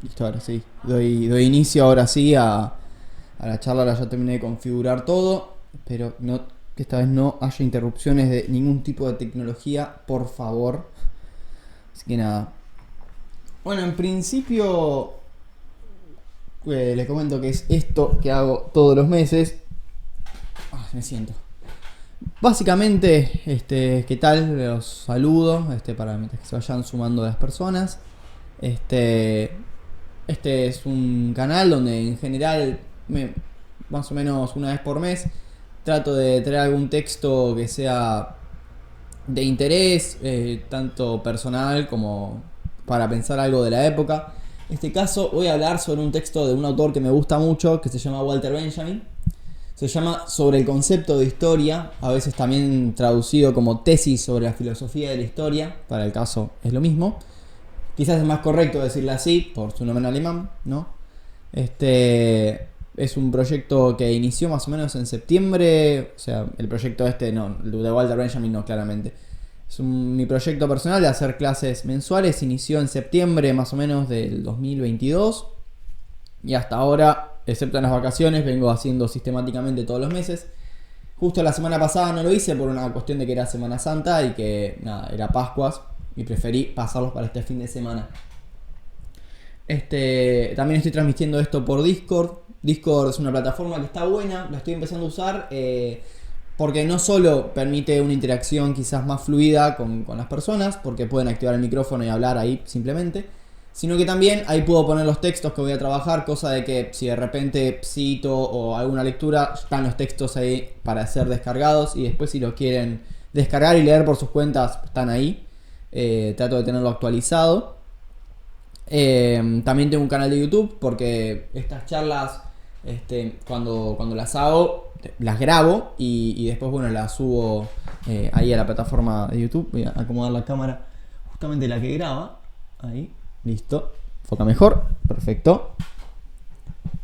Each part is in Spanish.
Listo, ahora sí. Doy inicio ahora sí a la charla. Ahora ya terminé de configurar todo. Pero no, que esta vez no haya interrupciones de ningún tipo de tecnología, por favor. Así que nada. Bueno, en principio les comento que es esto que hago todos los meses. Me siento. Básicamente, ¿qué tal? Los saludo, para mientras que se vayan sumando las personas. Este, este es un canal donde en general, más o menos una vez por mes, trato de traer algún texto que sea de interés, tanto personal como para pensar algo de la época. En este caso voy a hablar sobre un texto de un autor que me gusta mucho, que se llama Walter Benjamin. Se llama Sobre el concepto de historia, a veces también traducido como tesis sobre la filosofía de la historia, para el caso es lo mismo. Quizás es más correcto decirlo así, por su nombre en alemán, ¿no? Es un proyecto que inició más o menos en septiembre, o sea, el proyecto no, el de Walter Benjamin no, claramente. Mi proyecto personal de hacer clases mensuales inició en septiembre más o menos del 2022 y hasta ahora, excepto en las vacaciones, vengo haciendo sistemáticamente todos los meses. Justo la semana pasada no lo hice por una cuestión de que era Semana Santa y que nada, era Pascuas y preferí pasarlos para este fin de semana. También estoy transmitiendo esto por Discord. Discord es una plataforma que está buena, la estoy empezando a usar porque no solo permite una interacción quizás más fluida con las personas, porque pueden activar el micrófono y hablar ahí simplemente, sino que también ahí puedo poner los textos que voy a trabajar, cosa de que si de repente cito o alguna lectura, están los textos ahí para ser descargados y después si los quieren descargar y leer por sus cuentas, están ahí. Trato de tenerlo actualizado. También tengo un canal de YouTube porque estas charlas, cuando las hago, las grabo y después, bueno, las subo ahí a la plataforma de YouTube. Voy a acomodar la cámara, justamente la que graba. Ahí, listo. Enfoca mejor, perfecto.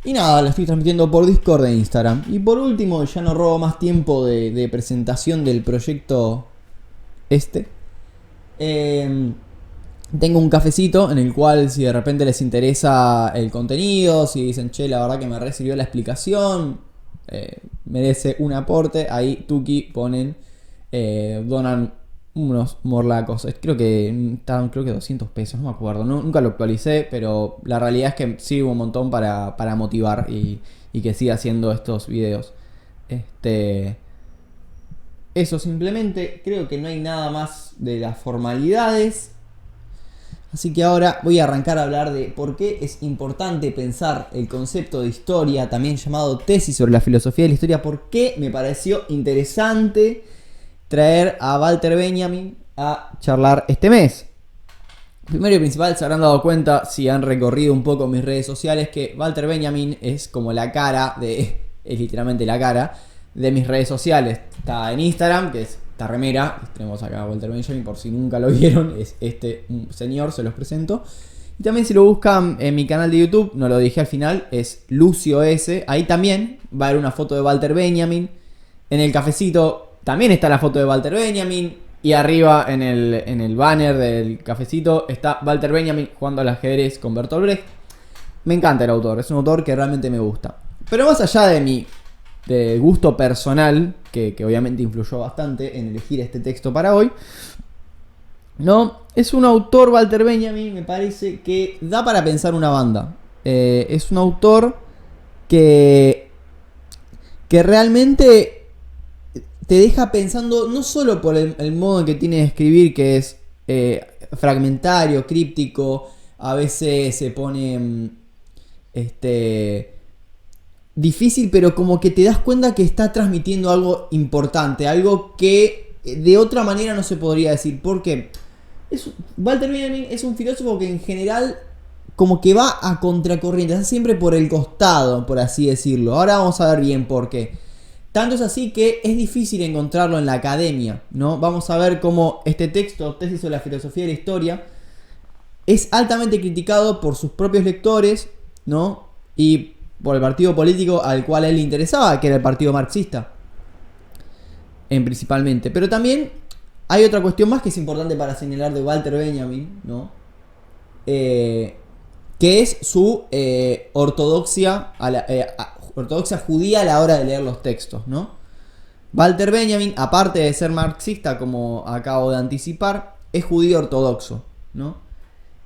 Y nada, la estoy transmitiendo por Discord e Instagram. Y por último, ya no robo más tiempo de presentación del proyecto este. Tengo un cafecito en el cual si de repente les interesa el contenido, si dicen, che, la verdad que me recibió la explicación, merece un aporte, ahí Tuki ponen, donan unos morlacos. Creo que estaban, creo que 200 pesos, no me acuerdo, nunca lo actualicé, pero la realidad es que sirve un montón para motivar y que siga haciendo estos videos. Eso simplemente, creo que no hay nada más de las formalidades. Así que ahora voy a arrancar a hablar de por qué es importante pensar el concepto de historia, también llamado tesis sobre la filosofía de la historia, por qué me pareció interesante traer a Walter Benjamin a charlar este mes. Primero y principal, se habrán dado cuenta, si han recorrido un poco mis redes sociales, que Walter Benjamin es como la cara es literalmente la cara de mis redes sociales. Está en Instagram, que es esta remera, tenemos acá a Walter Benjamin, por si nunca lo vieron, es un señor, se los presento. Y también si lo buscan en mi canal de YouTube, no lo dije al final, es Lucio S. Ahí también va a haber una foto de Walter Benjamin. En el cafecito también está la foto de Walter Benjamin. Y arriba en el banner del cafecito está Walter Benjamin jugando al ajedrez con Bertolt Brecht. Me encanta el autor, es un autor que realmente me gusta. Pero más allá de mi gusto personal, que obviamente influyó bastante en elegir este texto para hoy, ¿no? Es un autor, Walter Benjamin, me parece que da para pensar una banda. Es un autor que realmente te deja pensando no solo por el modo en que tiene de escribir, que es fragmentario, críptico, a veces se pone difícil, pero como que te das cuenta que está transmitiendo algo importante, algo que de otra manera no se podría decir. Porque Walter Benjamin es un filósofo que en general como que va a contracorriente, está siempre por el costado, por así decirlo. Ahora vamos a ver bien por qué. Tanto es así que es difícil encontrarlo en la academia, ¿no? Vamos a ver cómo este texto, tesis sobre la filosofía de la historia, es altamente criticado por sus propios lectores, ¿no? Y por el partido político al cual a él le interesaba, que era el partido marxista, principalmente. Pero también hay otra cuestión más que es importante para señalar de Walter Benjamin, ¿no? que es su ortodoxia, ortodoxia judía a la hora de leer los textos, ¿no? Walter Benjamin, aparte de ser marxista, como acabo de anticipar, es judío ortodoxo, ¿no?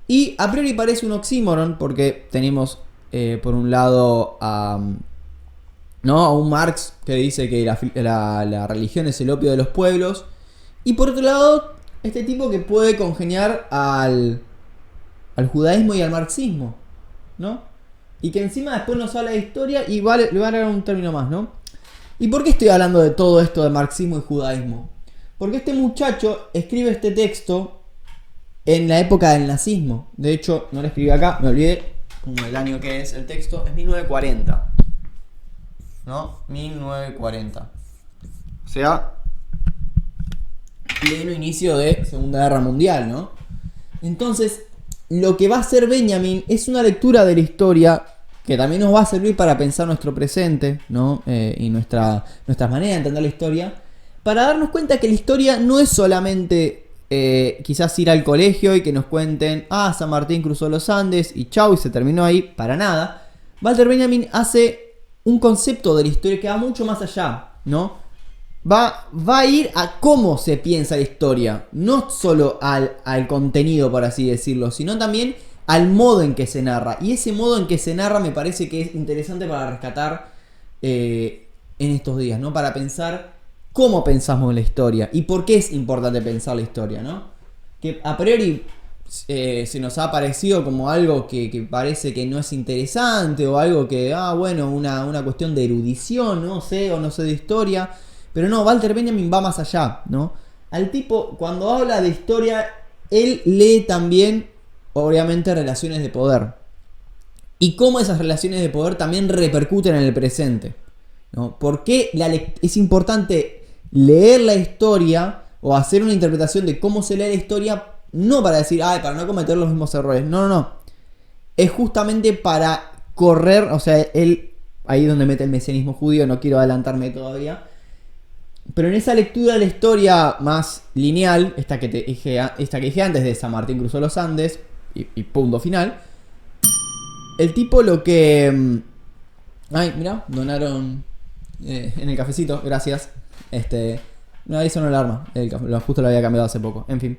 Y a priori parece un oxímoron porque tenemos por un lado ¿no? a un Marx que dice que la religión es el opio de los pueblos, y por otro lado este tipo que puede congeniar al judaísmo y al marxismo, ¿no? Y que encima después nos habla de historia y le va a dar un término más, ¿no? ¿Y por qué estoy hablando de todo esto de marxismo y judaísmo? Porque este muchacho escribe este texto en la época del nazismo. De hecho, no lo escribí acá, me olvidé el año que es el texto, es 1940. ¿No? 1940. O sea, pleno inicio de Segunda Guerra Mundial, ¿no? Entonces, lo que va a hacer Benjamin es una lectura de la historia que también nos va a servir para pensar nuestro presente, ¿no? Y nuestras maneras de entender la historia, para darnos cuenta que la historia no es solamente quizás ir al colegio y que nos cuenten, San Martín cruzó los Andes y chau, y se terminó ahí, para nada. Walter Benjamin hace un concepto de la historia que va mucho más allá, ¿no? Va a ir a cómo se piensa la historia, no solo al contenido, por así decirlo, sino también al modo en que se narra. Y ese modo en que se narra me parece que es interesante para rescatar en estos días, ¿no? Para pensar cómo pensamos la historia y por qué es importante pensar la historia, ¿no? Que a priori se nos ha parecido como algo que parece que no es interesante, o algo que, bueno, una cuestión de erudición, no sé, o no sé de historia. Pero no, Walter Benjamin va más allá, ¿no? Al tipo, cuando habla de historia, él lee también, obviamente, relaciones de poder. Y cómo esas relaciones de poder también repercuten en el presente, ¿no? ¿Por qué es importante leer la historia o hacer una interpretación de cómo se lee la historia? No para decir, para no cometer los mismos errores. No. Es justamente para correr, o sea, él, ahí donde mete el mesianismo judío, no quiero adelantarme todavía. Pero en esa lectura de la historia más lineal, esta que dije antes de San Martín cruzó los Andes y punto final, el tipo lo que... mirá, donaron en el cafecito, gracias. No, ahí sonó la alarma, justo lo había cambiado hace poco, en fin.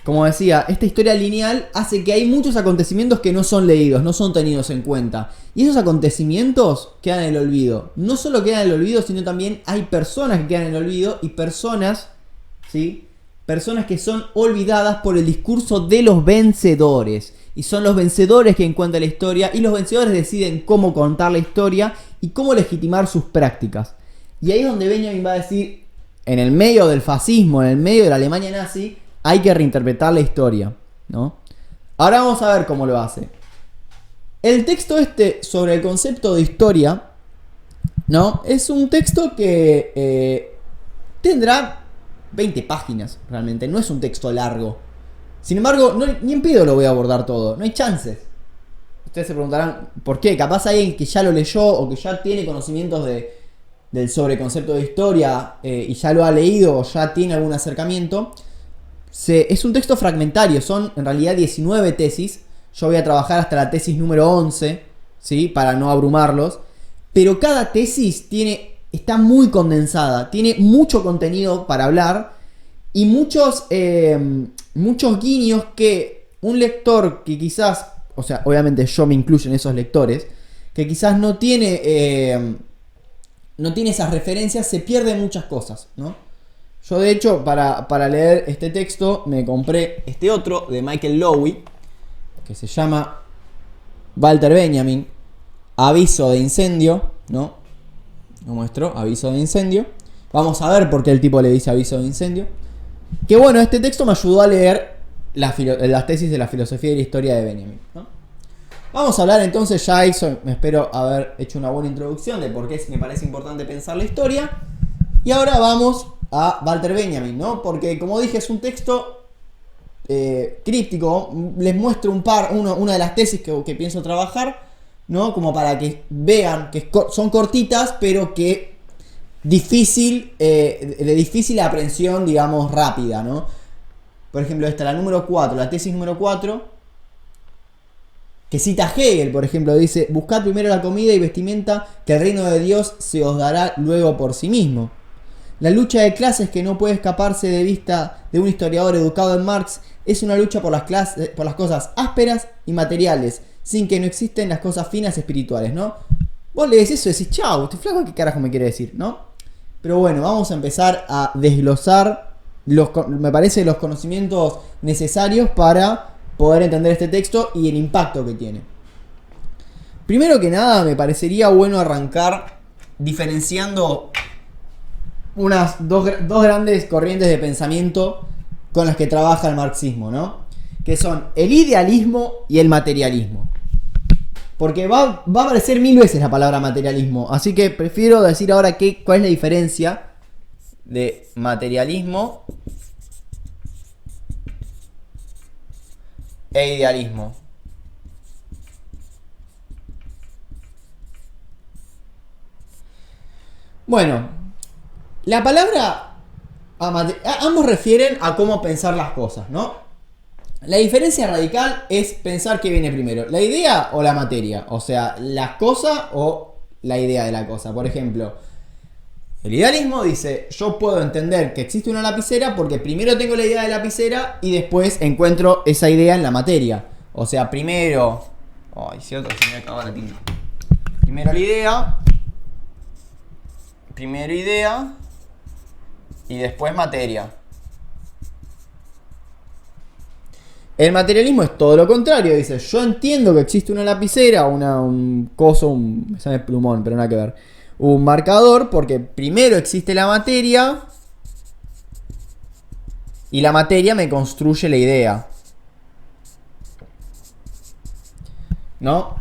Como decía, esta historia lineal hace que hay muchos acontecimientos que no son leídos, no son tenidos en cuenta. Y esos acontecimientos quedan en el olvido. No solo quedan en el olvido, sino también hay personas que quedan en el olvido y personas, ¿sí? Personas que son olvidadas por el discurso de los vencedores. Y son los vencedores que encuentran la historia, y los vencedores deciden cómo contar la historia y cómo legitimar sus prácticas. Y ahí es donde Benjamin va a decir, en el medio del fascismo, en el medio de la Alemania nazi, hay que reinterpretar la historia, ¿no? Ahora vamos a ver cómo lo hace. El texto sobre el concepto de historia, ¿no? Es un texto que tendrá 20 páginas, realmente. No es un texto largo. Sin embargo, ni en pedo lo voy a abordar todo. No hay chances. Ustedes se preguntarán, ¿por qué? Capaz hay alguien que ya lo leyó o que ya tiene conocimientos del sobreconcepto de historia y ya lo ha leído o ya tiene algún acercamiento. Es un texto fragmentario, son en realidad 19 tesis. Yo voy a trabajar hasta la tesis número 11, ¿sí? Para no abrumarlos. Pero cada tesis está muy condensada, tiene mucho contenido para hablar y muchos guiños que un lector que quizás, o sea, obviamente yo me incluyo en esos lectores, que quizás no tiene esas referencias, se pierden muchas cosas, ¿no? Yo de hecho para leer este texto me compré este otro de Michael Lowy, que se llama Walter Benjamin, Aviso de incendio, ¿no? Lo muestro, aviso de incendio. Vamos a ver por qué el tipo le dice aviso de incendio. Que bueno, este texto me ayudó a leer las tesis de la filosofía y la historia de Benjamin, ¿no? Vamos a hablar entonces, me espero haber hecho una buena introducción de por qué me parece importante pensar la historia. Y ahora vamos a Walter Benjamin, ¿no? Porque como dije es un texto críptico. Les muestro una de las tesis que pienso trabajar, ¿no? Como para que vean que son cortitas, pero que de difícil aprehensión, digamos, rápida, ¿no? Por ejemplo, esta, la número 4, la tesis número 4, que cita Hegel, por ejemplo, dice: buscad primero la comida y vestimenta, que el reino de Dios se os dará luego por sí mismo. La lucha de clases, que no puede escaparse de vista de un historiador educado en Marx, es una lucha por las cosas ásperas y materiales, sin que no existen las cosas finas espirituales, ¿no? Vos le decís eso y decís: chau, este flaco, ¿qué carajo me quiere decir?, ¿no? Pero bueno, vamos a empezar a desglosar me parece, los conocimientos necesarios para poder entender este texto y el impacto que tiene. Primero que nada, me parecería bueno arrancar diferenciando unas dos grandes corrientes de pensamiento con las que trabaja el marxismo, ¿no? Que son el idealismo y el materialismo. Porque va a aparecer 1000 veces la palabra materialismo, así que prefiero decir ahora cuál es la diferencia de materialismo e idealismo. Bueno, la palabra ambos refieren a cómo pensar las cosas, ¿no? La diferencia radical es pensar qué viene primero, la idea o la materia, o sea, la cosa o la idea de la cosa. Por ejemplo, el idealismo dice: yo puedo entender que existe una lapicera porque primero tengo la idea de lapicera y después encuentro esa idea en la materia. O sea, primero... Ay, cierto que se me acaba la tinta. Primero la idea. Primero idea. Y después materia. El materialismo es todo lo contrario. Dice: yo entiendo que existe una lapicera, un coso, me sale plumón, pero nada que ver. Un marcador, porque primero existe la materia y la materia me construye la idea, ¿no?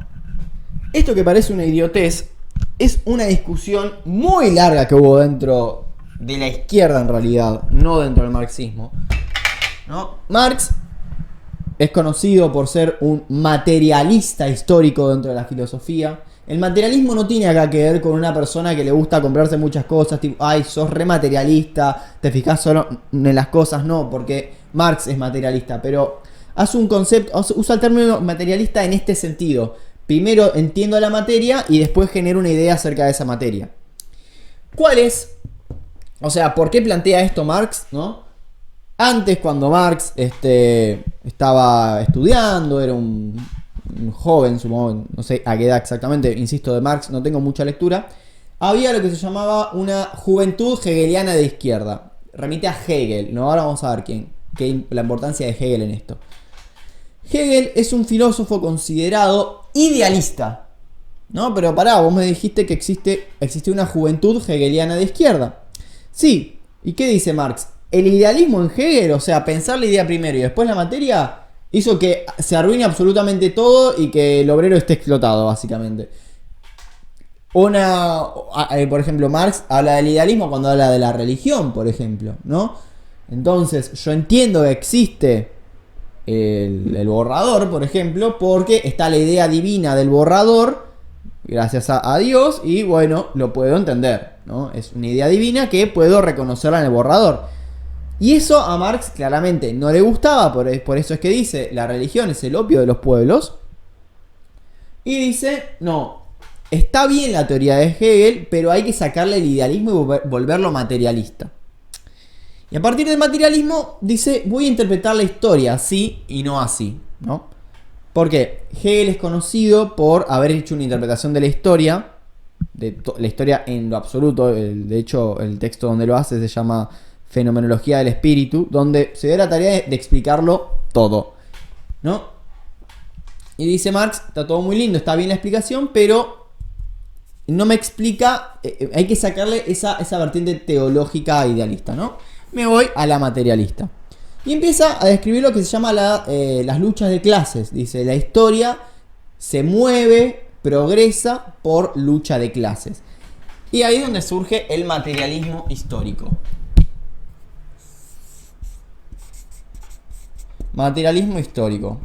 Esto que parece una idiotez es una discusión muy larga que hubo dentro de la izquierda, en realidad, no dentro del marxismo, ¿no? Marx es conocido por ser un materialista histórico dentro de la filosofía. El materialismo no tiene acá que ver con una persona que le gusta comprarse muchas cosas, tipo: ay, sos re materialista, te fijas solo en las cosas. No, porque Marx es materialista, pero hace un concepto, usa el término materialista en este sentido. Primero entiendo la materia y después genero una idea acerca de esa materia. ¿Cuál es? O sea, ¿por qué plantea esto Marx, no? Antes, cuando Marx estaba estudiando, era un joven, supongo, no sé a qué edad exactamente, insisto, de Marx no tengo mucha lectura, había lo que se llamaba una juventud hegeliana de izquierda. Remite a Hegel, ¿no? Ahora vamos a ver la importancia de Hegel en esto. Hegel es un filósofo considerado idealista, ¿no? Pero pará, vos me dijiste que existe una juventud hegeliana de izquierda. Sí, ¿y qué dice Marx? El idealismo en Hegel, o sea, pensar la idea primero y después la materia, hizo que se arruine absolutamente todo y que el obrero esté explotado, básicamente. Por ejemplo, Marx habla del idealismo cuando habla de la religión, por ejemplo, ¿no? Entonces, yo entiendo que existe el borrador, por ejemplo, porque está la idea divina del borrador, gracias a Dios, y bueno, lo puedo entender, ¿no? Es una idea divina que puedo reconocerla en el borrador. Y eso a Marx claramente no le gustaba, por eso es que dice: la religión es el opio de los pueblos. Y dice: no, está bien la teoría de Hegel, pero hay que sacarle el idealismo y volverlo materialista. Y a partir del materialismo dice: voy a interpretar la historia así y no así, ¿no? Porque Hegel es conocido por haber hecho una interpretación de la historia, la historia en lo absoluto. De hecho, el texto donde lo hace se llama Fenomenología del Espíritu, donde se da la tarea de explicarlo todo, ¿no? Y dice Marx: está todo muy lindo, está bien la explicación, pero no me explica, hay que sacarle esa vertiente teológica idealista, ¿no? Me voy a la materialista. Y empieza a describir lo que se llama las luchas de clases. Dice: la historia se mueve, progresa por lucha de clases. Y ahí es donde surge el materialismo histórico. Materialismo histórico.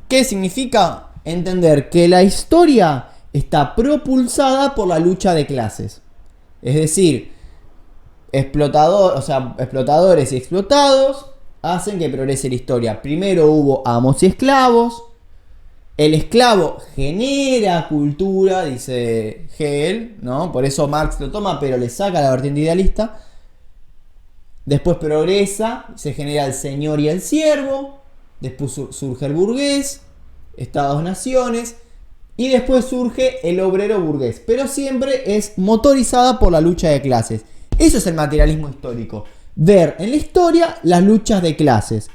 ¿Qué significa? Entender que la historia está propulsada por la lucha de clases. Es decir, explotadores y explotados, hacen que progrese la historia. Primero hubo amos y esclavos. El esclavo genera cultura, dice Hegel, ¿no? Por eso Marx lo toma, pero le saca la vertiente idealista. Después progresa, se genera el señor y el siervo. Después surge el burgués, estados-naciones. Y después surge el obrero burgués. Pero siempre es motorizada por la lucha de clases. Eso es el materialismo histórico. Ver en la historia las luchas de clases.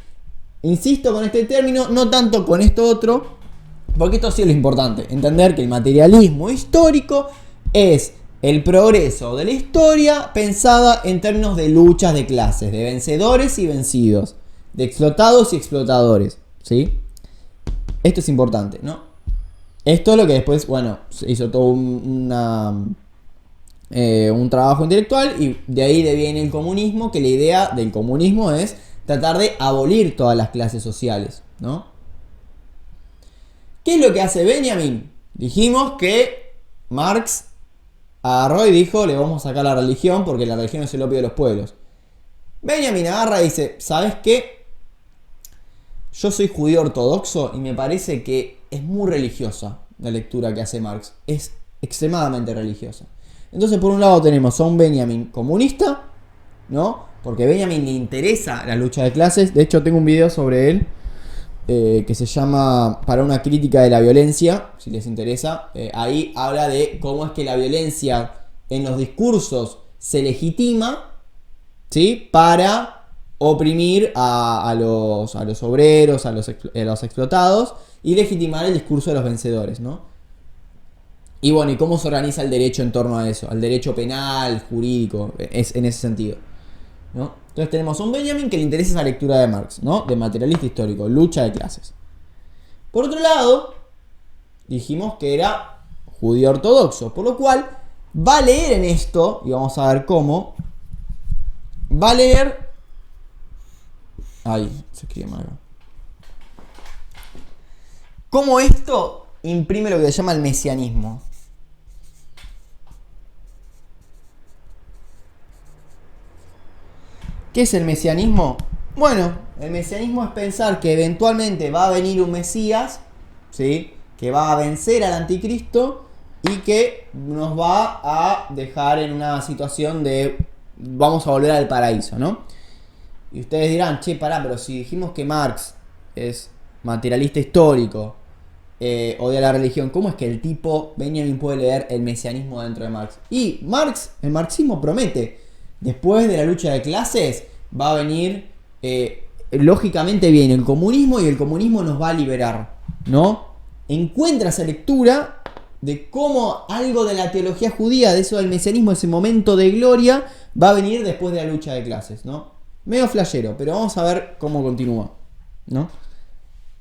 Insisto con este término, no tanto con esto otro. Porque esto sí es lo importante, entender que el materialismo histórico es el progreso de la historia pensada en términos de luchas de clases, de vencedores y vencidos, de explotados y explotadores, ¿sí? Esto es importante, ¿no? Esto es lo que después, bueno, se hizo todo un trabajo intelectual y de ahí viene el comunismo, que la idea del comunismo es tratar de abolir todas las clases sociales, ¿no? ¿Qué es lo que hace Benjamin? Dijimos que Marx agarró y dijo, le vamos a sacar la religión porque la religión es el opio de los pueblos. Benjamin agarra y dice, ¿sabes qué? Yo soy judío ortodoxo y me parece que es muy religiosa la lectura que hace Marx. Es extremadamente religiosa. Entonces, por un lado tenemos a un Benjamin comunista, ¿no? Porque a Benjamin le interesa la lucha de clases. De hecho, tengo un video sobre él. Que se llama Para una crítica de la violencia, si les interesa. Ahí habla de cómo es que la violencia en los discursos se legitima, ¿sí? Para oprimir a los obreros, a los explotados y legitimar el discurso de los vencedores, ¿no? Y bueno, ¿y cómo se organiza el derecho en torno a eso? Al derecho penal, jurídico, es en ese sentido, ¿no? Entonces tenemos a un Benjamin que le interesa esa lectura de Marx, ¿no? De materialista histórico, lucha de clases. Por otro lado, dijimos que era judío ortodoxo, por lo cual va a leer en esto, y vamos a ver cómo, va a leer... Ahí, se escribe mal. Cómo esto imprime lo que se llama el mesianismo. ¿Qué es el mesianismo? Bueno, el mesianismo es pensar que eventualmente va a venir un Mesías, ¿sí? Que va a vencer al anticristo y que nos va a dejar en una situación de vamos a volver al paraíso, ¿no? Y ustedes dirán, che, pará, pero si dijimos que Marx es materialista histórico, odia la religión, ¿cómo es que el tipo Benjamin puede leer el mesianismo dentro de Marx? Y Marx, el marxismo promete, después de la lucha de clases va a venir, lógicamente viene el comunismo y el comunismo nos va a liberar, ¿no? Encuentra esa lectura de cómo algo de la teología judía, de eso del mesianismo, ese momento de gloria, va a venir después de la lucha de clases, ¿no? Medio flashero, pero vamos a ver cómo continúa, ¿no?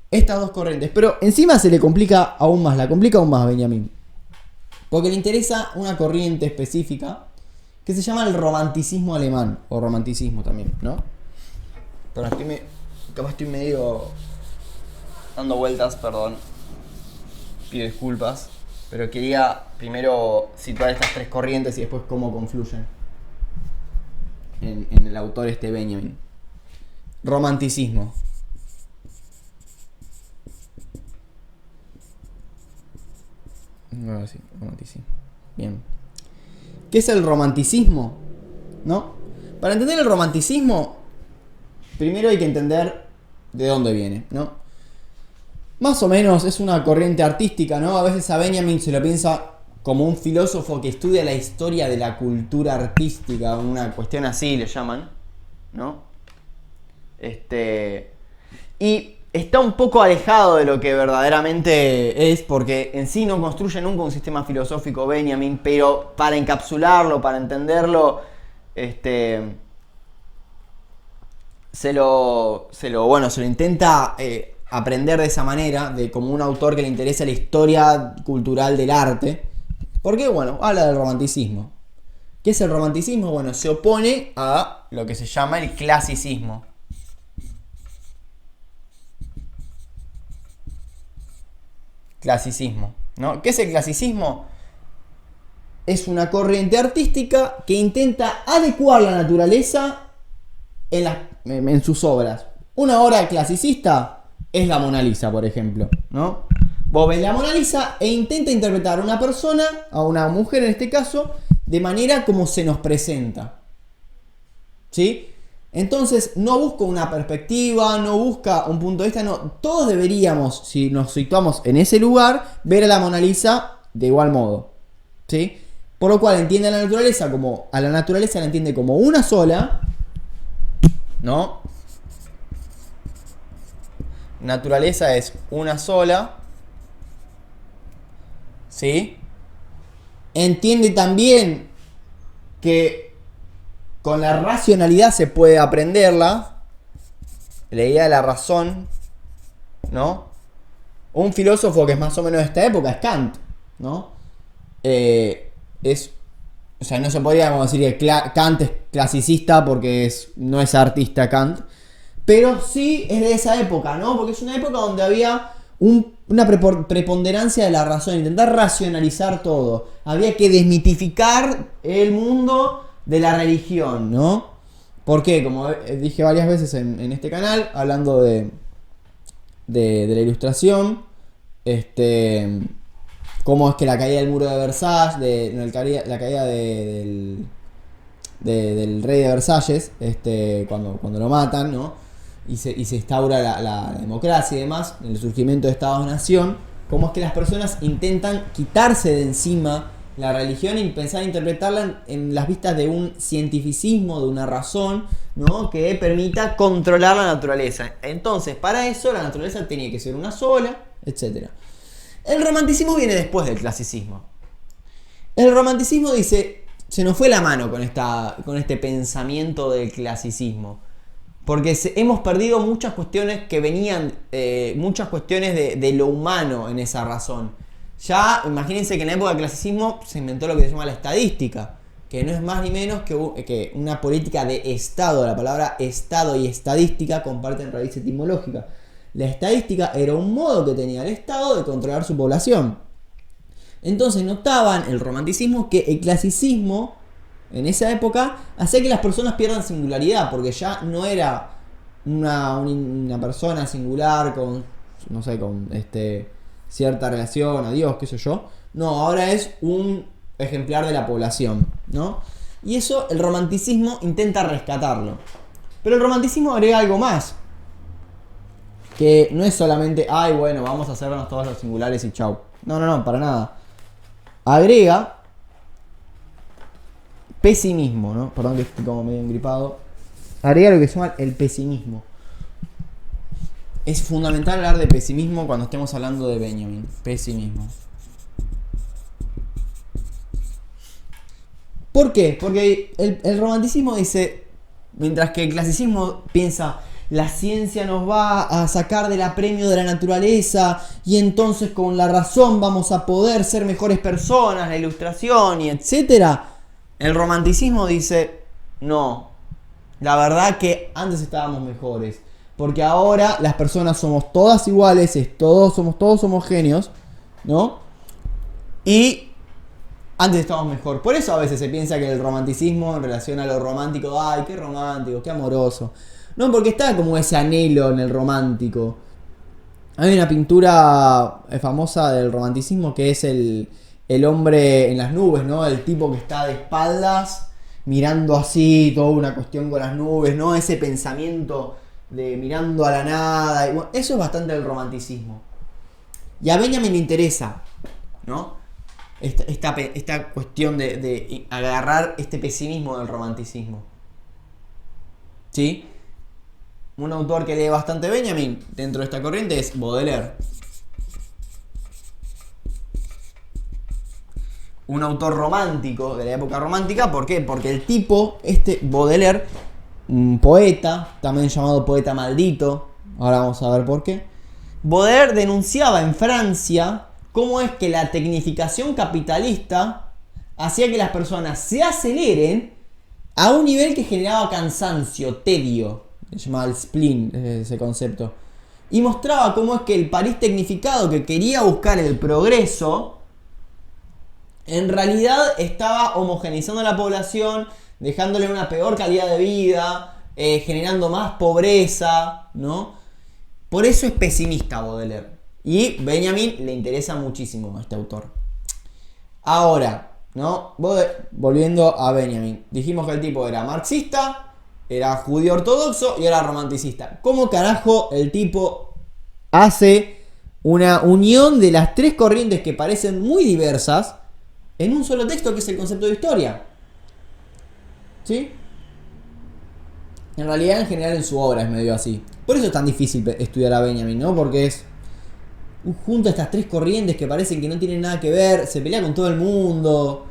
Estas dos corrientes, pero encima se le complica aún más, la complica aún más a Benjamin, porque le interesa una corriente específica que se llama el romanticismo alemán, o romanticismo también, ¿no? Pero capaz estoy medio dando vueltas, perdón, pido disculpas, pero quería primero situar estas tres corrientes y después cómo confluyen en el autor Benjamin. Romanticismo. Ahora sí, romanticismo. Bien. ¿Qué es el romanticismo? ¿No? Para entender el romanticismo, primero hay que entender de dónde viene, ¿no? Más o menos es una corriente artística, ¿no? A veces a Benjamin se lo piensa como un filósofo que estudia la historia de la cultura artística, una cuestión así le llaman, ¿no? Y está un poco alejado de lo que verdaderamente es, porque en sí no construye nunca un sistema filosófico Benjamin, pero para encapsularlo, para entenderlo, se lo intenta aprender de esa manera, de como un autor que le interesa la historia cultural del arte, porque bueno, habla del romanticismo. ¿Qué es el romanticismo? Bueno, se opone a lo que se llama el clasicismo. Clasicismo, ¿no? ¿Qué es el clasicismo? Es una corriente artística que intenta adecuar la naturaleza en sus obras. Una obra clasicista es la Mona Lisa, por ejemplo, ¿no? Vos ves la Mona Lisa e intenta interpretar a una persona, a una mujer en este caso, de manera como se nos presenta, ¿sí? Entonces no busca una perspectiva, no busca un punto de vista, no. Todos deberíamos, si nos situamos en ese lugar, ver a la Mona Lisa de igual modo, ¿sí? Por lo cual entiende a la naturaleza como, a la naturaleza la entiende como una sola, ¿no? Naturaleza es una sola, ¿sí? Entiende también que con la racionalidad se puede aprenderla, la idea de la razón, ¿no? Un filósofo que es más o menos de esta época es Kant, ¿no? O sea, no se podría como decir que Kant es clasicista porque no es artista Kant, pero sí es de esa época, ¿no? Porque es una época donde había una preponderancia de la razón, intentar racionalizar todo. Había que desmitificar el mundo de la religión, ¿no? ¿Por qué? Como dije varias veces en este canal, hablando de la Ilustración, cómo es que la caída del muro de Versalles, la caída del rey de Versalles, cuando lo matan, ¿no? Y se instaura la democracia y demás, el surgimiento de Estados-Nación, cómo es que las personas intentan quitarse de encima la religión y pensar interpretarla en las vistas de un cientificismo, de una razón, ¿no? Que permita controlar la naturaleza. Entonces, para eso la naturaleza tenía que ser una sola, etc. El romanticismo viene después del clasicismo. El romanticismo dice, se nos fue la mano con este pensamiento del clasicismo. Porque hemos perdido muchas cuestiones que venían, muchas cuestiones de lo humano en esa razón. Ya, imagínense que en la época del clasicismo se inventó lo que se llama la estadística, que no es más ni menos que una política de Estado. La palabra Estado y estadística comparten raíz etimológica. La estadística era un modo que tenía el Estado de controlar su población. Entonces notaban el romanticismo que el clasicismo en esa época hacía que las personas pierdan singularidad, porque ya no era una persona singular con, no sé, con cierta relación a Dios, qué sé yo. No, ahora es un ejemplar de la población, ¿no? Y eso el romanticismo intenta rescatarlo. Pero el romanticismo agrega algo más, que no es solamente, ay, bueno, vamos a hacernos todos los singulares y chau. No, para nada. Agrega pesimismo, ¿no? Perdón que estoy como medio engripado. Agrega lo que se llama el pesimismo. Es fundamental hablar de pesimismo cuando estemos hablando de Benjamin. Pesimismo. ¿Por qué? Porque el romanticismo dice, mientras que el clasicismo piensa, la ciencia nos va a sacar del apremio de la naturaleza y entonces con la razón vamos a poder ser mejores personas, la ilustración y etcétera. El romanticismo dice, no, la verdad que antes estábamos mejores, porque ahora las personas somos todas iguales, todos homogéneos, ¿no? Y antes estábamos mejor. Por eso a veces se piensa que el romanticismo en relación a lo romántico, ay, qué romántico, qué amoroso. No, porque está como ese anhelo en el romántico. Hay una pintura famosa del romanticismo que es el hombre en las nubes, ¿no? El tipo que está de espaldas, mirando así, toda una cuestión con las nubes, ¿no? Ese pensamiento de mirando a la nada. Y bueno, eso es bastante el romanticismo. Y a Benjamin le interesa, ¿no? Esta cuestión de agarrar este pesimismo del romanticismo. ¿Sí? Un autor que lee bastante Benjamin dentro de esta corriente es Baudelaire. Un autor romántico de la época romántica. ¿Por qué? Porque el tipo, Baudelaire, un poeta, también llamado poeta maldito, ahora vamos a ver por qué. Baudelaire denunciaba en Francia cómo es que la tecnificación capitalista hacía que las personas se aceleren a un nivel que generaba cansancio, tedio, se llamaba el spleen, ese concepto. Y mostraba cómo es que el París tecnificado, que quería buscar el progreso, en realidad estaba homogeneizando a la población, dejándole una peor calidad de vida, generando más pobreza, ¿no? Por eso es pesimista Baudelaire. Y Benjamin le interesa muchísimo a este autor. Ahora, ¿no? Volviendo a Benjamin. Dijimos que el tipo era marxista, era judío ortodoxo y era romanticista. ¿Cómo carajo el tipo hace una unión de las tres corrientes que parecen muy diversas en un solo texto que es el concepto de historia? ¿Sí? En realidad, en general, en su obra es medio así. Por eso es tan difícil estudiar a Benjamin, ¿no? Porque es junta estas tres corrientes que parecen que no tienen nada que ver, se pelea con todo el mundo.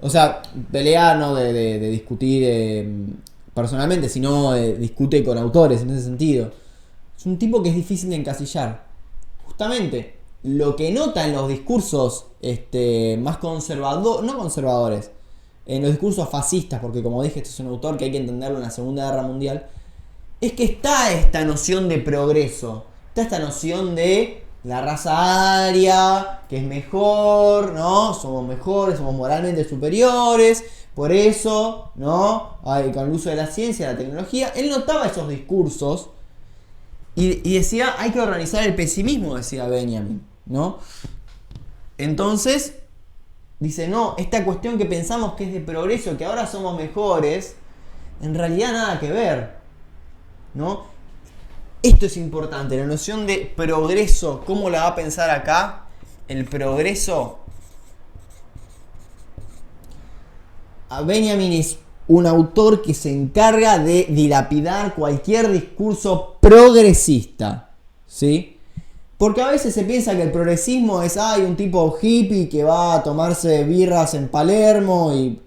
O sea, pelea no de discutir personalmente, sino discute con autores en ese sentido. Es un tipo que es difícil de encasillar. Justamente, lo que nota en los discursos más conservadores, no conservadores, en los discursos fascistas, porque como dije, este es un autor que hay que entenderlo en la Segunda Guerra Mundial, es que está esta noción de progreso, está esta noción de la raza aria, que es mejor, ¿no? Somos mejores, somos moralmente superiores, por eso, ¿no? Con el uso de la ciencia, la tecnología. Él notaba esos discursos y decía, hay que organizar el pesimismo, decía Benjamin, ¿no? Entonces, dice, no, esta cuestión que pensamos que es de progreso, que ahora somos mejores, en realidad nada que ver, ¿no? Esto es importante, la noción de progreso, ¿cómo la va a pensar acá? El progreso. Benjamin es un autor que se encarga de dilapidar cualquier discurso progresista, ¿sí? Porque a veces se piensa que el progresismo es, un tipo hippie que va a tomarse birras en Palermo y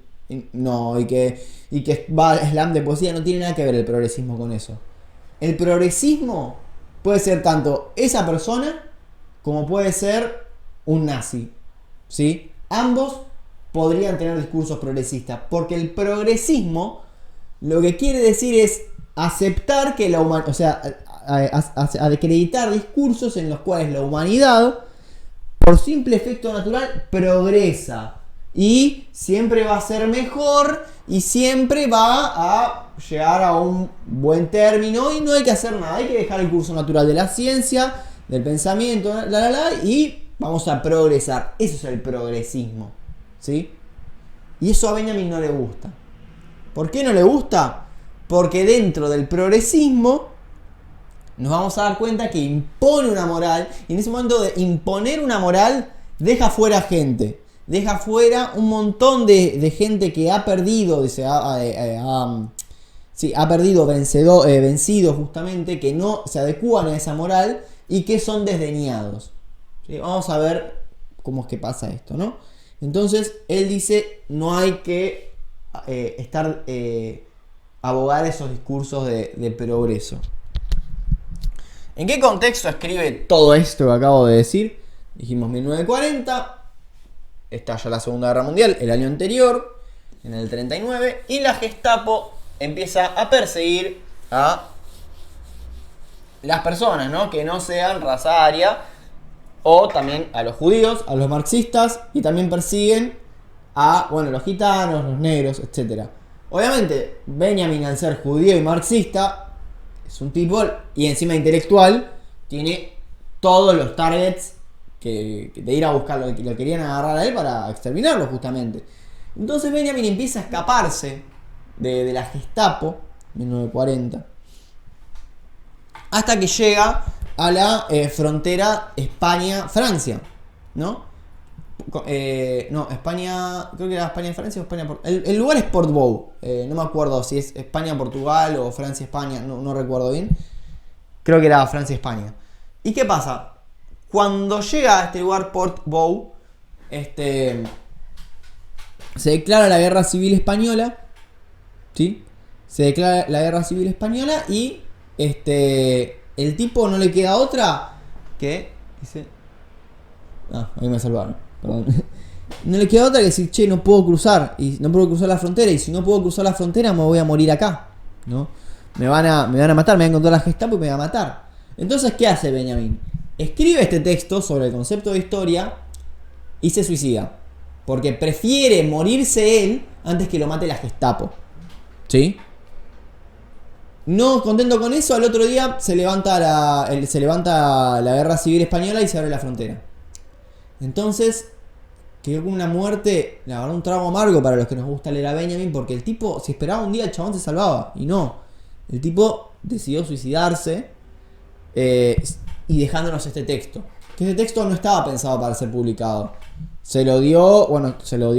que va al slam de poesía. No tiene nada que ver el progresismo con eso. El progresismo puede ser tanto esa persona como puede ser un nazi, ¿sí? Ambos podrían tener discursos progresistas, porque el progresismo lo que quiere decir es aceptar que la humanidad, o sea, a acreditar discursos en los cuales la humanidad, por simple efecto natural, progresa y siempre va a ser mejor y siempre va a llegar a un buen término y no hay que hacer nada, hay que dejar el curso natural de la ciencia, del pensamiento, y vamos a progresar. Eso es el progresismo, ¿sí? Y eso a Benjamin no le gusta. ¿Por qué no le gusta? Porque dentro del progresismo nos vamos a dar cuenta que impone una moral, y en ese momento de imponer una moral deja fuera gente. Deja fuera un montón de gente que ha perdido, ha perdido vencido justamente, que no se adecúan a esa moral y que son desdeñados. ¿Sí? Vamos a ver cómo es que pasa esto, ¿no? Entonces, él dice, no hay que abogar esos discursos de progreso. ¿En qué contexto escribe todo esto que acabo de decir? Dijimos 1940, estalla la Segunda Guerra Mundial, el año anterior, en el 39, y la Gestapo empieza a perseguir a las personas, ¿no? Que no sean raza aria, o también a los judíos, a los marxistas, y también persiguen a, los gitanos, los negros, etc. Obviamente, Benjamin, al ser judío y marxista, es un tipo, y encima intelectual, tiene todos los targets de ir a buscarlo, que lo querían agarrar a él para exterminarlo justamente. Entonces Benjamin empieza a escaparse de la Gestapo, 1940, hasta que llega a la frontera España-Francia, ¿no? España, creo que era España-Francia o España-Portugal. El lugar es Portbou, no me acuerdo si es España-Portugal o Francia-España, no recuerdo bien. Creo que era Francia-España. ¿Y qué pasa? Cuando llega a este lugar, Portbou, se declara la Guerra Civil Española, ¿sí? Se declara la Guerra Civil Española y el tipo no le queda otra que dice, ahí me salvaron, perdón. No le queda otra que decir, che, no puedo cruzar la frontera, y si no puedo cruzar la frontera me voy a morir acá, ¿no? Me van a matar, me van a encontrar la Gestapo y me van a matar. Entonces, ¿qué hace Benjamin? Escribe este texto sobre el concepto de historia y se suicida, porque prefiere morirse él antes que lo mate la Gestapo, ¿sí? No contento con eso, al otro día se levanta la guerra civil española y se abre la frontera. Entonces, quedó con una muerte, la verdad, un trago amargo para los que nos gusta leer a Benjamin, porque el tipo, si esperaba un día, el chabón se salvaba. Y no. El tipo decidió suicidarse y dejándonos este texto. Que este texto no estaba pensado para ser publicado. Se lo dio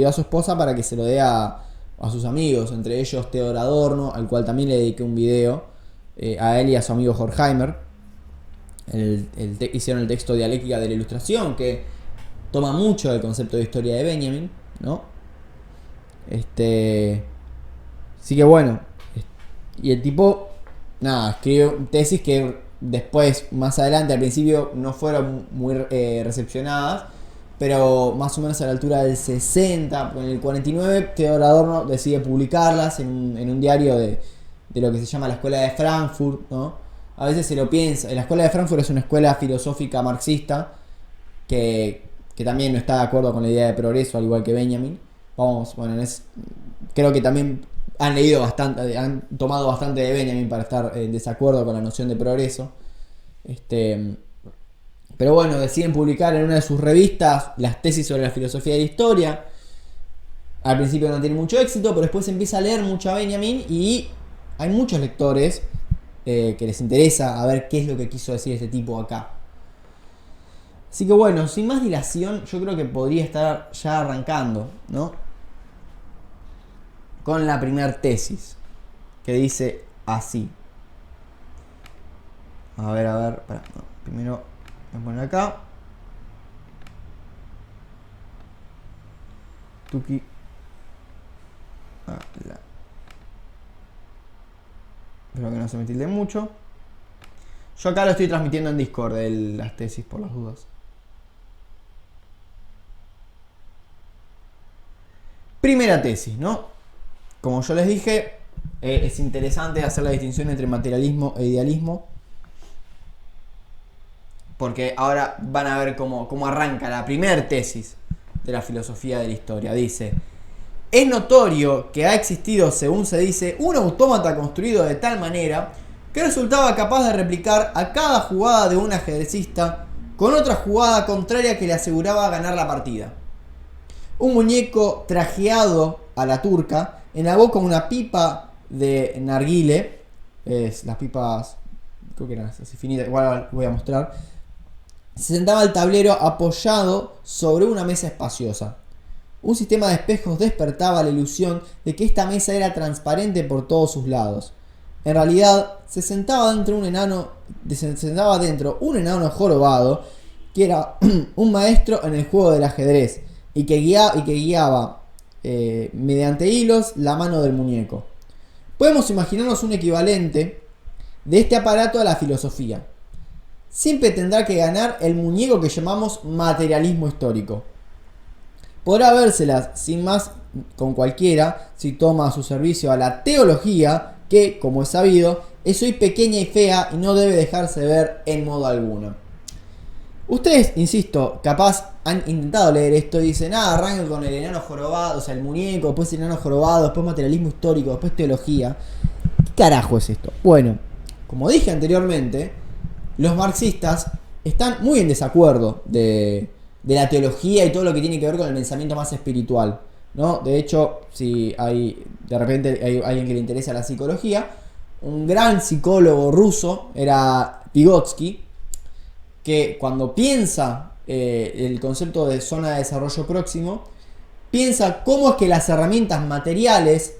a su esposa para que se lo dé a sus amigos, entre ellos Theodor Adorno, al cual también le dediqué un video, a él y a su amigo Horkheimer. Hicieron el texto Dialéctica de la Ilustración, que toma mucho del concepto de historia de Benjamin, ¿no? Así que bueno. Y el tipo, nada, escribió tesis que después, más adelante, al principio no fueron muy recepcionadas, pero más o menos a la altura del 60, en el 49, Theodor Adorno decide publicarlas en un diario de lo que se llama la Escuela de Frankfurt, ¿no? A veces se lo piensa. La Escuela de Frankfurt es una escuela filosófica marxista que también no está de acuerdo con la idea de progreso, al igual que Benjamin. Creo que también han leído bastante, han tomado bastante de Benjamin para estar en desacuerdo con la noción de progreso. Pero bueno, deciden publicar en una de sus revistas las tesis sobre la filosofía de la historia. Al principio no tiene mucho éxito, pero después se empieza a leer mucho a Benjamin y hay muchos lectores que les interesa a ver qué es lo que quiso decir este tipo acá. Así que bueno, sin más dilación, yo creo que podría estar ya arrancando, ¿no? Con la primera tesis, que dice así. A ver, primero voy a poner acá. Tuki. Espero que no se me tilde mucho. Yo acá lo estoy transmitiendo en Discord, las tesis, por las dudas. Primera tesis, ¿no? Como yo les dije, es interesante hacer la distinción entre materialismo e idealismo, porque ahora van a ver cómo arranca la primera tesis de la filosofía de la historia. Dice: es notorio que ha existido, según se dice, un autómata construido de tal manera que resultaba capaz de replicar a cada jugada de un ajedrecista con otra jugada contraria que le aseguraba ganar la partida. Un muñeco trajeado a la turca, en la boca una pipa de narguile, las pipas, creo que eran así finitas, igual voy a mostrar, se sentaba al tablero apoyado sobre una mesa espaciosa. Un sistema de espejos despertaba la ilusión de que esta mesa era transparente por todos sus lados. En realidad, se sentaba dentro un enano jorobado, que era un maestro en el juego del ajedrez, y que guiaba mediante hilos la mano del muñeco. Podemos imaginarnos un equivalente de este aparato a la filosofía. Siempre tendrá que ganar el muñeco que llamamos materialismo histórico. Podrá vérselas sin más con cualquiera si toma a su servicio a la teología, que, como es sabido, es hoy pequeña y fea y no debe dejarse ver en modo alguno. Ustedes, insisto, capaz han intentado leer esto y dicen: arrancan con el enano jorobado, o sea, el muñeco, después el enano jorobado, después materialismo histórico, después teología. ¿Qué carajo es esto? Bueno, como dije anteriormente, los marxistas están muy en desacuerdo de la teología y todo lo que tiene que ver con el pensamiento más espiritual, ¿no? De hecho, si de repente hay alguien que le interesa la psicología, un gran psicólogo ruso era Vygotsky, que cuando piensa el concepto de zona de desarrollo próximo, piensa cómo es que las herramientas materiales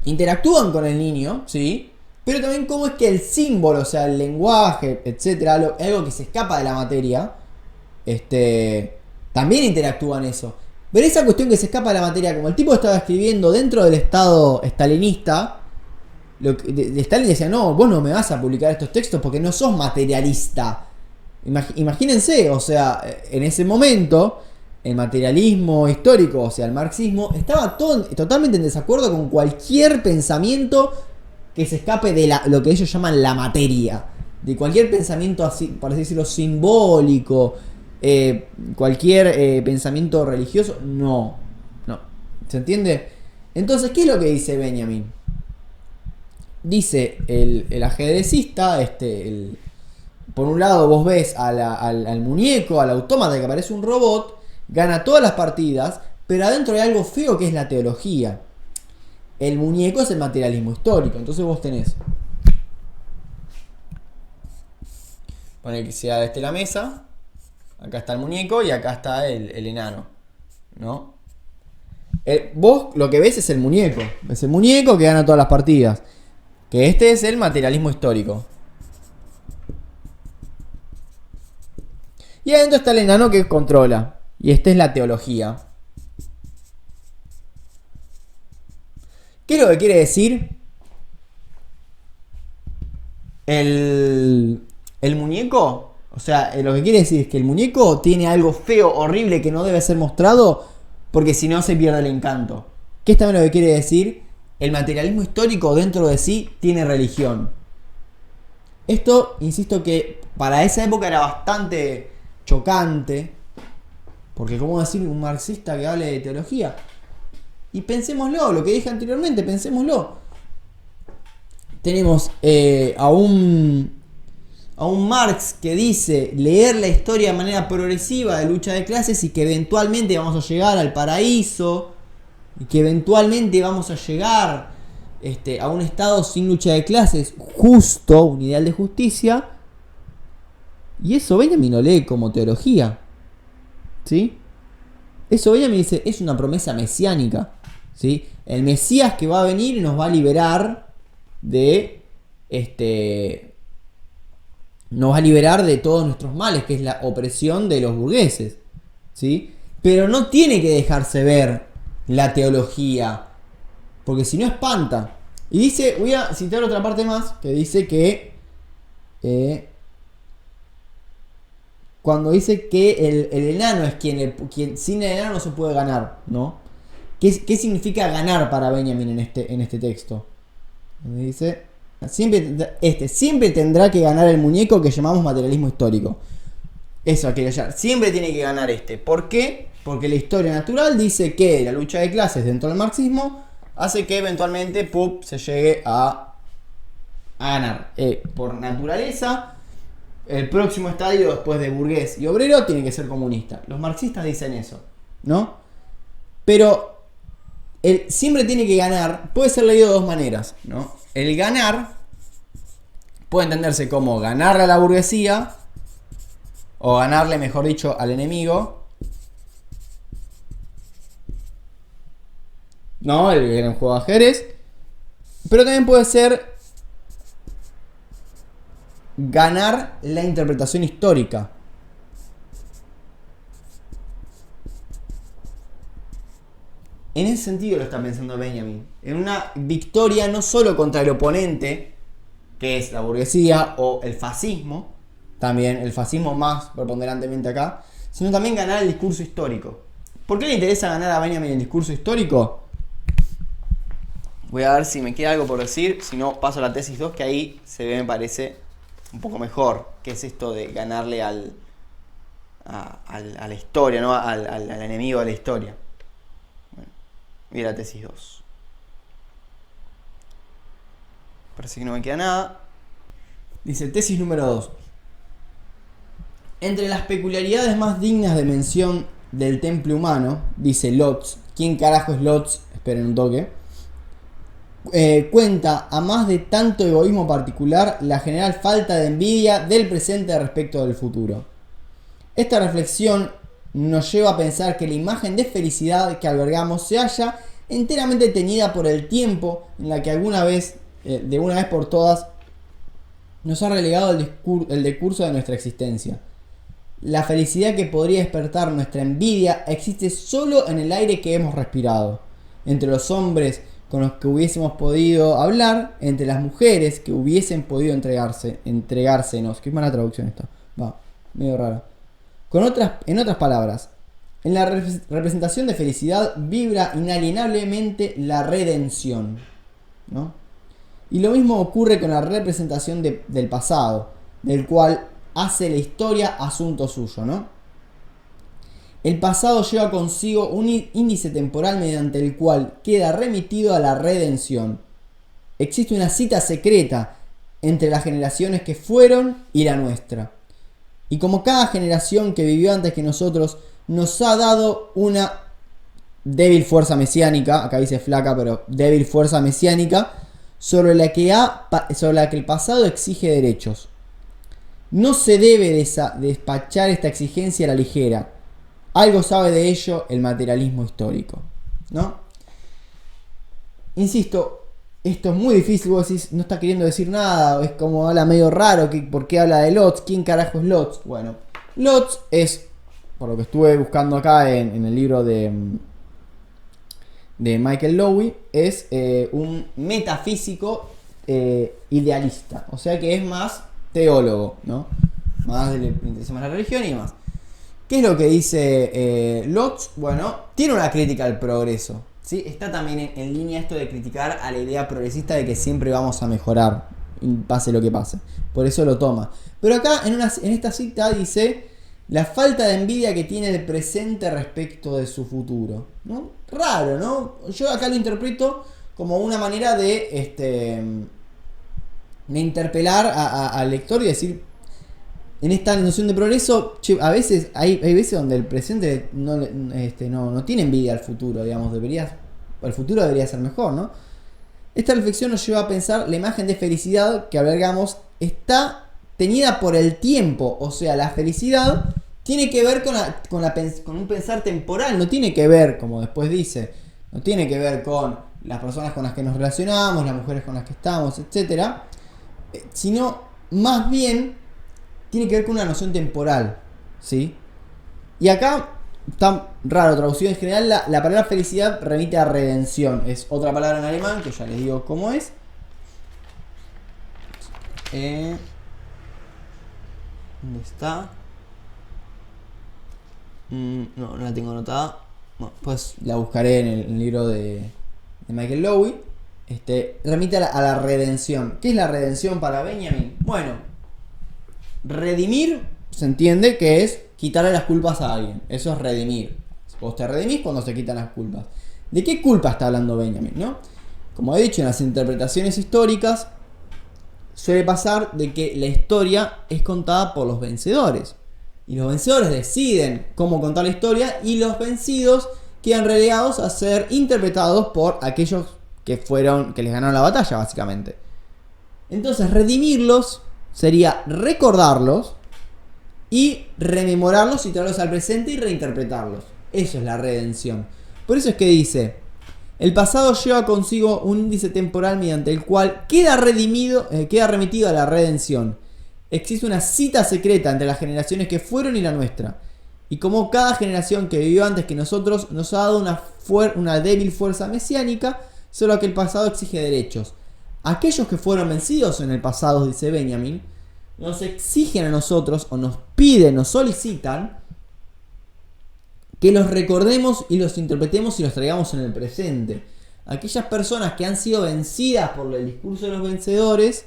interactúan con el niño, ¿sí? Pero también cómo es que el símbolo, o sea, el lenguaje, etcétera, algo que se escapa de la materia, también interactúa en eso. Pero esa cuestión que se escapa de la materia, como el tipo estaba escribiendo dentro del estado stalinista, de Stalin decía: no, vos no me vas a publicar estos textos porque no sos materialista. Imagínense, o sea, en ese momento el materialismo histórico, o sea, el marxismo, estaba totalmente en desacuerdo con cualquier pensamiento que se escape de lo que ellos llaman la materia, de cualquier pensamiento así, por así decirlo, simbólico, cualquier pensamiento religioso. No, ¿se entiende? Entonces, ¿qué es lo que dice Benjamin? dice el ajedrecista, por un lado vos ves al muñeco, al autómata que parece un robot, gana todas las partidas, pero adentro hay algo feo que es la teología. El muñeco es el materialismo histórico, entonces vos tenés, poner que sea la mesa, acá está el muñeco y acá está el enano, ¿no? Vos lo que ves es el muñeco que gana todas las partidas, que este es el materialismo histórico. Y adentro está el enano que controla. Y esta es la teología. ¿Qué es lo que quiere decir? El muñeco. O sea, lo que quiere decir es que el muñeco tiene algo feo, horrible, que no debe ser mostrado, porque si no se pierde el encanto. ¿Qué es también lo que quiere decir? El materialismo histórico dentro de sí tiene religión. Esto, insisto que para esa época era bastante chocante, porque ¿cómo decir un marxista que hable de teología? Y pensémoslo, lo que dije anteriormente, pensémoslo. Tenemos a un Marx que dice leer la historia de manera progresiva de lucha de clases y que eventualmente vamos a llegar al paraíso y que eventualmente vamos a llegar a un estado sin lucha de clases justo, un ideal de justicia. Y eso Benjamin lo lee como teología, ¿sí? Eso Benjamin dice, es una promesa mesiánica, ¿sí? El Mesías que va a venir y nos va a liberar de nos va a liberar de todos nuestros males, que es la opresión de los burgueses, ¿sí? Pero no tiene que dejarse ver la teología, porque si no espanta. Y dice, voy a citar otra parte más, que dice que cuando dice que el enano es quien sin el enano no se puede ganar, ¿no? ¿Qué significa ganar para Benjamin en este texto? Dice, siempre tendrá que ganar el muñeco que llamamos materialismo histórico. Eso quiere decir, siempre tiene que ganar ¿Por qué? Porque la historia natural dice que la lucha de clases dentro del marxismo hace que eventualmente se llegue a ganar. Por naturaleza, el próximo estadio después de burgués y obrero tiene que ser comunista. Los marxistas dicen eso, ¿no? Pero el siempre tiene que ganar puede ser leído de dos maneras, ¿no? El ganar puede entenderse como ganarle a la burguesía o ganarle, mejor dicho, al enemigo, ¿no? El juego de ajedrez. Pero también puede ser ganar la interpretación histórica. En ese sentido lo está pensando Benjamin. En una victoria no solo contra el oponente, que es la burguesía o el fascismo, también el fascismo más preponderantemente acá, sino también ganar el discurso histórico. ¿Por qué le interesa ganar a Benjamin el discurso histórico? Voy a ver si me queda algo por decir, si no paso a la tesis 2, que ahí se ve, me parece, un poco mejor, que es esto de ganarle a la historia, ¿no? al enemigo de la historia. Bueno, voy a la tesis 2. Parece que no me queda nada. Dice, tesis número 2. Entre las peculiaridades más dignas de mención del temple humano, dice Lotz. ¿Quién carajo es Lotz? Esperen un toque. Cuenta, a más de tanto egoísmo particular, la general falta de envidia del presente respecto del futuro. Esta reflexión nos lleva a pensar que la imagen de felicidad que albergamos se halla enteramente teñida por el tiempo en la que alguna vez, de una vez por todas, nos ha relegado el decurso de nuestra existencia. La felicidad que podría despertar nuestra envidia existe solo en el aire que hemos respirado, entre los hombres con los que hubiésemos podido hablar, entre las mujeres que hubiesen podido entregársenos. Qué mala traducción esta. Va, medio rara. En otras palabras, en la representación de felicidad vibra inalienablemente la redención, ¿no? Y lo mismo ocurre con la representación del pasado, del cual hace la historia asunto suyo, ¿no? El pasado lleva consigo un índice temporal mediante el cual queda remitido a la redención. existe una cita secreta entre las generaciones que fueron y la nuestra. Y como cada generación que vivió antes que nosotros nos ha dado una débil fuerza mesiánica, acá dice flaca, pero débil fuerza mesiánica, sobre la que el pasado exige derechos. No se debe despachar esta exigencia a la ligera. Algo sabe de ello el materialismo histórico, ¿no? Insisto, esto es muy difícil, vos decís, no está queriendo decir nada, es como habla medio raro, ¿por qué habla de Lotz? ¿Quién carajo es Lotz? Bueno, Lotz es, por lo que estuve buscando acá en el libro de Michael Lowy, es un metafísico idealista, o sea que es más teólogo, ¿no? Más le interesa más la religión y demás. ¿Qué es lo que dice Lotz? Bueno, tiene una crítica al progreso, ¿sí? Está también en línea esto de criticar a la idea progresista de que siempre vamos a mejorar, pase lo que pase. Por eso lo toma. Pero acá en esta cita dice la falta de envidia que tiene el presente respecto de su futuro, ¿no? Raro, ¿no? Yo acá lo interpreto como una manera de interpelar al lector y decir, en esta noción de progreso, a veces hay veces donde el presente no tiene envidia al futuro, digamos, el futuro debería ser mejor, ¿no? Esta reflexión nos lleva a pensar la imagen de felicidad que albergamos está teñida por el tiempo, o sea, la felicidad tiene que ver con un pensar temporal, no tiene que ver, como después dice, no tiene que ver con las personas con las que nos relacionamos, las mujeres con las que estamos, etcétera, sino más bien tiene que ver con una noción temporal, ¿sí? Y acá está raro, traducido en general, la palabra felicidad remite a redención. Es otra palabra en alemán, que ya les digo cómo es. ¿Dónde está? No la tengo anotada. Bueno, pues la buscaré en el libro de Michael Lowy. Remite a la redención. ¿Qué es la redención para Benjamin? Bueno, redimir se entiende que es quitarle las culpas a alguien. Eso es redimir. Vos te redimís cuando se quitan las culpas. ¿De qué culpa está hablando Benjamin, no? Como he dicho, en las interpretaciones históricas suele pasar de que la historia es contada por los vencedores. Y los vencedores deciden cómo contar la historia y los vencidos quedan relegados a ser interpretados por aquellos que les ganaron la batalla, básicamente. Entonces, redimirlos sería recordarlos y rememorarlos y traerlos al presente y reinterpretarlos. Eso es la redención. Por eso es que dice, el pasado lleva consigo un índice temporal mediante el cual queda remitido a la redención. Existe una cita secreta entre las generaciones que fueron y la nuestra. Y como cada generación que vivió antes que nosotros nos ha dado una débil fuerza mesiánica, solo que el pasado exige derechos. Aquellos que fueron vencidos en el pasado, dice Benjamin, nos exigen a nosotros, o nos piden, nos solicitan, que los recordemos y los interpretemos y los traigamos en el presente. Aquellas personas que han sido vencidas por el discurso de los vencedores,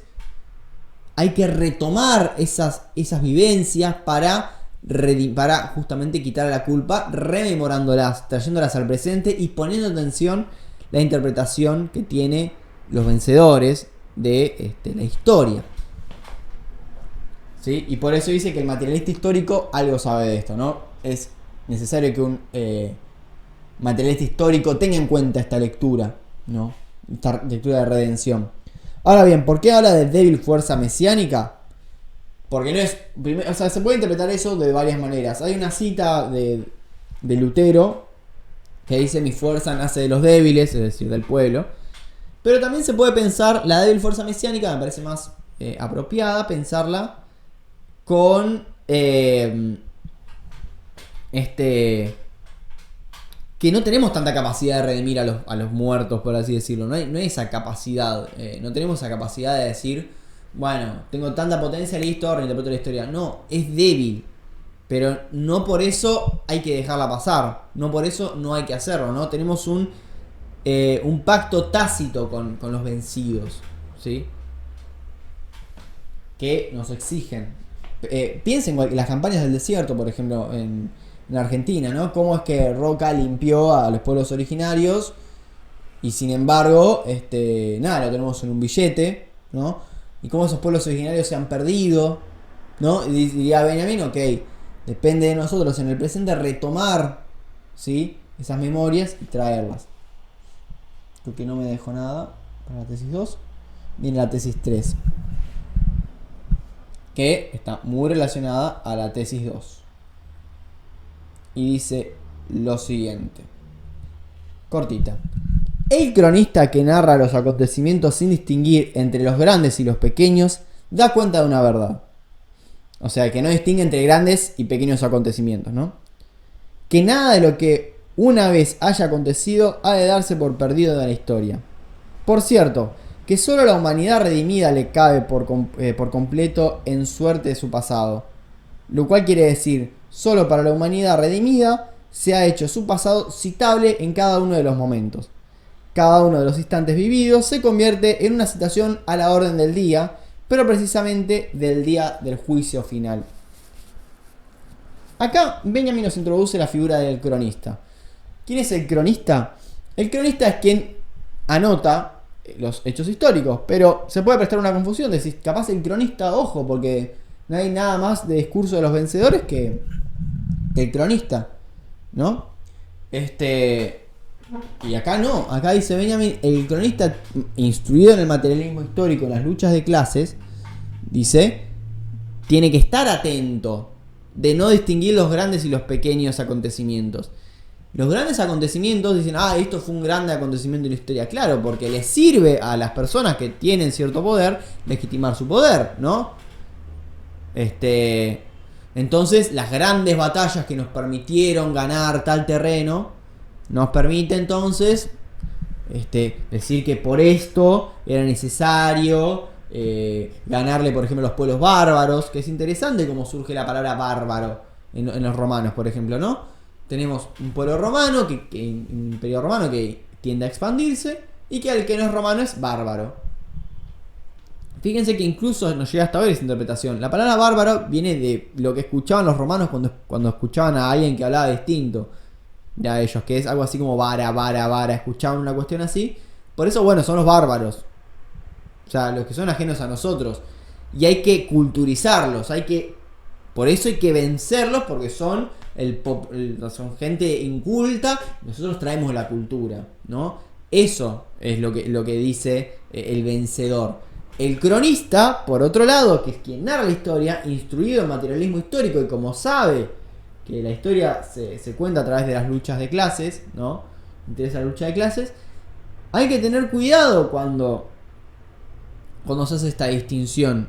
hay que retomar esas vivencias para justamente quitar la culpa, rememorándolas, trayéndolas al presente y poniendo en atención la interpretación que tiene los vencedores de la historia. ¿Sí? Y por eso dice que el materialista histórico algo sabe de esto, ¿no? Es necesario que un materialista histórico tenga en cuenta esta lectura, ¿no? Esta lectura de redención. Ahora bien, ¿por qué habla de débil fuerza mesiánica? Porque no es... O sea, se puede interpretar eso de varias maneras. Hay una cita de Lutero que dice: mi fuerza nace de los débiles, es decir, del pueblo. Pero también se puede pensar la débil fuerza mesiánica, me parece más apropiada pensarla con que no tenemos tanta capacidad de redimir a los muertos, por así decirlo. No hay esa capacidad. No tenemos esa capacidad de decir, bueno, tengo tanta potencia, listo, reinterpreto la historia. No, es débil. Pero no por eso hay que dejarla pasar. No por eso no hay que hacerlo, ¿no? Tenemos un pacto tácito con los vencidos, ¿sí? Que nos exigen. Piensen en las campañas del desierto, por ejemplo, en Argentina, ¿no? Cómo es que Roca limpió a los pueblos originarios Y sin embargo, nada, lo tenemos en un billete, ¿no? Y cómo esos pueblos originarios se han perdido, ¿no? Y diría Benjamin, ok, depende de nosotros en el presente retomar, ¿sí?, esas memorias y traerlas. Creo que no me dejo nada para la tesis 2. Viene la tesis 3, que está muy relacionada a la tesis 2. Y dice lo siguiente. Cortita. El cronista que narra los acontecimientos sin distinguir entre los grandes y los pequeños da cuenta de una verdad. O sea, que no distingue entre grandes y pequeños acontecimientos, ¿no? Que nada de lo que una vez haya acontecido ha de darse por perdido de la historia. Por cierto, que solo la humanidad redimida le cabe por completo en suerte de su pasado. Lo cual quiere decir, solo para la humanidad redimida se ha hecho su pasado citable en cada uno de los momentos. Cada uno de los instantes vividos se convierte en una citación a la orden del día, pero precisamente del día del juicio final. Acá Benjamin nos introduce la figura del cronista. ¿Quién es el cronista? El cronista es quien anota los hechos históricos, pero se puede prestar una confusión, decir, capaz el cronista, ojo, porque no hay nada más de discurso de los vencedores que el cronista, ¿no? Y acá no, acá dice Benjamin, el cronista instruido en el materialismo histórico, en las luchas de clases, dice, tiene que estar atento de no distinguir los grandes y los pequeños acontecimientos. Los grandes acontecimientos dicen, esto fue un grande acontecimiento en la historia. Claro, porque les sirve a las personas que tienen cierto poder legitimar su poder, ¿no? Entonces, las grandes batallas que nos permitieron ganar tal terreno nos permite entonces decir que por esto era necesario ganarle, por ejemplo, a los pueblos bárbaros, que es interesante cómo surge la palabra bárbaro en los romanos, por ejemplo, ¿no? Tenemos un pueblo romano, un imperio romano que tiende a expandirse, y que al que no es romano es bárbaro. Fíjense que incluso nos llega hasta hoy esa interpretación. La palabra bárbaro viene de lo que escuchaban los romanos cuando escuchaban a alguien que hablaba distinto a ellos, que es algo así como vara, escuchaban una cuestión así. Por eso, bueno, son los bárbaros. O sea, los que son ajenos a nosotros. Y hay que culturizarlos, por eso hay que vencerlos, porque son gente inculta. Nosotros traemos la cultura, ¿no? Eso es lo que dice el vencedor. El cronista, por otro lado, que es quien narra la historia, instruido en materialismo histórico, y como sabe que la historia se cuenta a través de las luchas de clases, ¿no? Interesa la lucha de clases. Hay que tener cuidado cuando se hace esta distinción,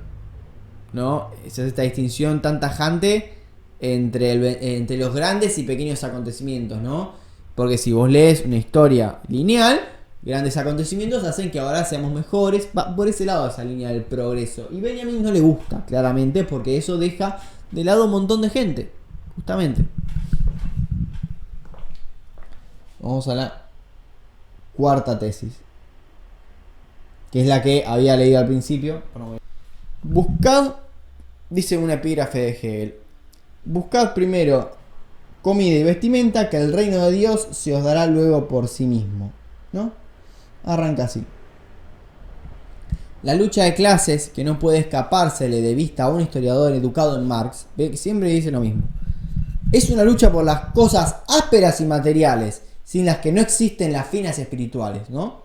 ¿no? Se hace esta distinción tan tajante entre los grandes y pequeños acontecimientos, ¿no? Porque si vos lees una historia lineal, grandes acontecimientos hacen que ahora seamos mejores. Va por ese lado, esa línea del progreso. Y Benjamin no le gusta, claramente, porque eso deja de lado un montón de gente. Justamente. Vamos a la cuarta tesis, que es la que había leído al principio. Buscad, dice un epígrafe de Hegel, buscad primero comida y vestimenta, que el reino de Dios se os dará luego por sí mismo, ¿no? Arranca así. La lucha de clases, que no puede escapársele de vista a un historiador educado en Marx, siempre dice lo mismo. Es una lucha por las cosas ásperas y materiales, sin las que no existen las finas espirituales, ¿no?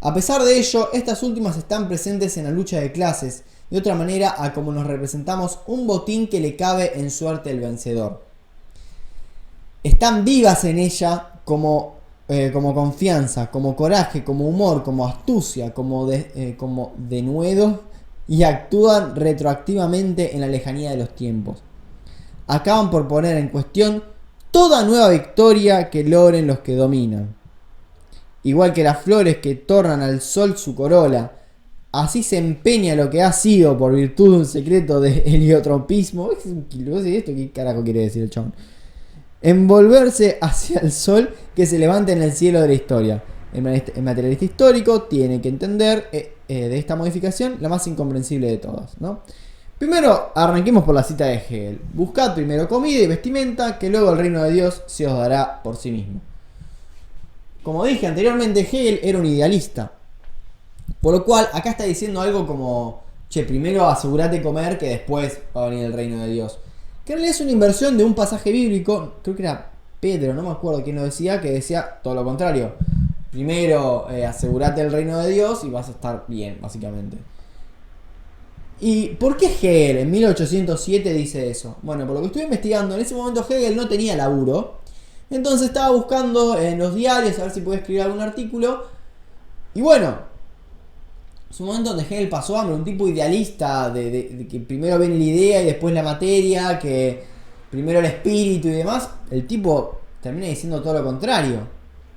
A pesar de ello, estas últimas están presentes en la lucha de clases, de otra manera a como nos representamos un botín que le cabe en suerte el vencedor. Están vivas en ella como confianza, como coraje, como humor, como astucia, como denuedo, y actúan retroactivamente en la lejanía de los tiempos. Acaban por poner en cuestión toda nueva victoria que logren los que dominan. Igual que las flores que tornan al sol su corola, así se empeña lo que ha sido por virtud de un secreto de heliotropismo. ¿Esto qué carajo quiere decir el chabón? Envolverse hacia el sol que se levanta en el cielo de la historia. El materialista histórico tiene que entender de esta modificación la más incomprensible de todas, ¿no? Primero, arranquemos por la cita de Hegel. Buscad primero comida y vestimenta, que luego el reino de Dios se os dará por sí mismo. como dije anteriormente, Hegel era un idealista. Por lo cual, acá está diciendo algo como, che, primero asegurate de comer que después va a venir el reino de Dios. Que en realidad es una inversión de un pasaje bíblico, creo que era Pedro, no me acuerdo quién lo decía, que decía todo lo contrario. Primero asegurate el reino de Dios y vas a estar bien, básicamente. ¿Y por qué Hegel en 1807 dice eso? Bueno, por lo que estuve investigando, en ese momento Hegel no tenía laburo. Entonces estaba buscando en los diarios a ver si podía escribir algún artículo. Y bueno, es un momento donde Hegel pasó hambre, un tipo idealista, de que primero viene la idea y después la materia, que primero el espíritu y demás. El tipo termina diciendo todo lo contrario,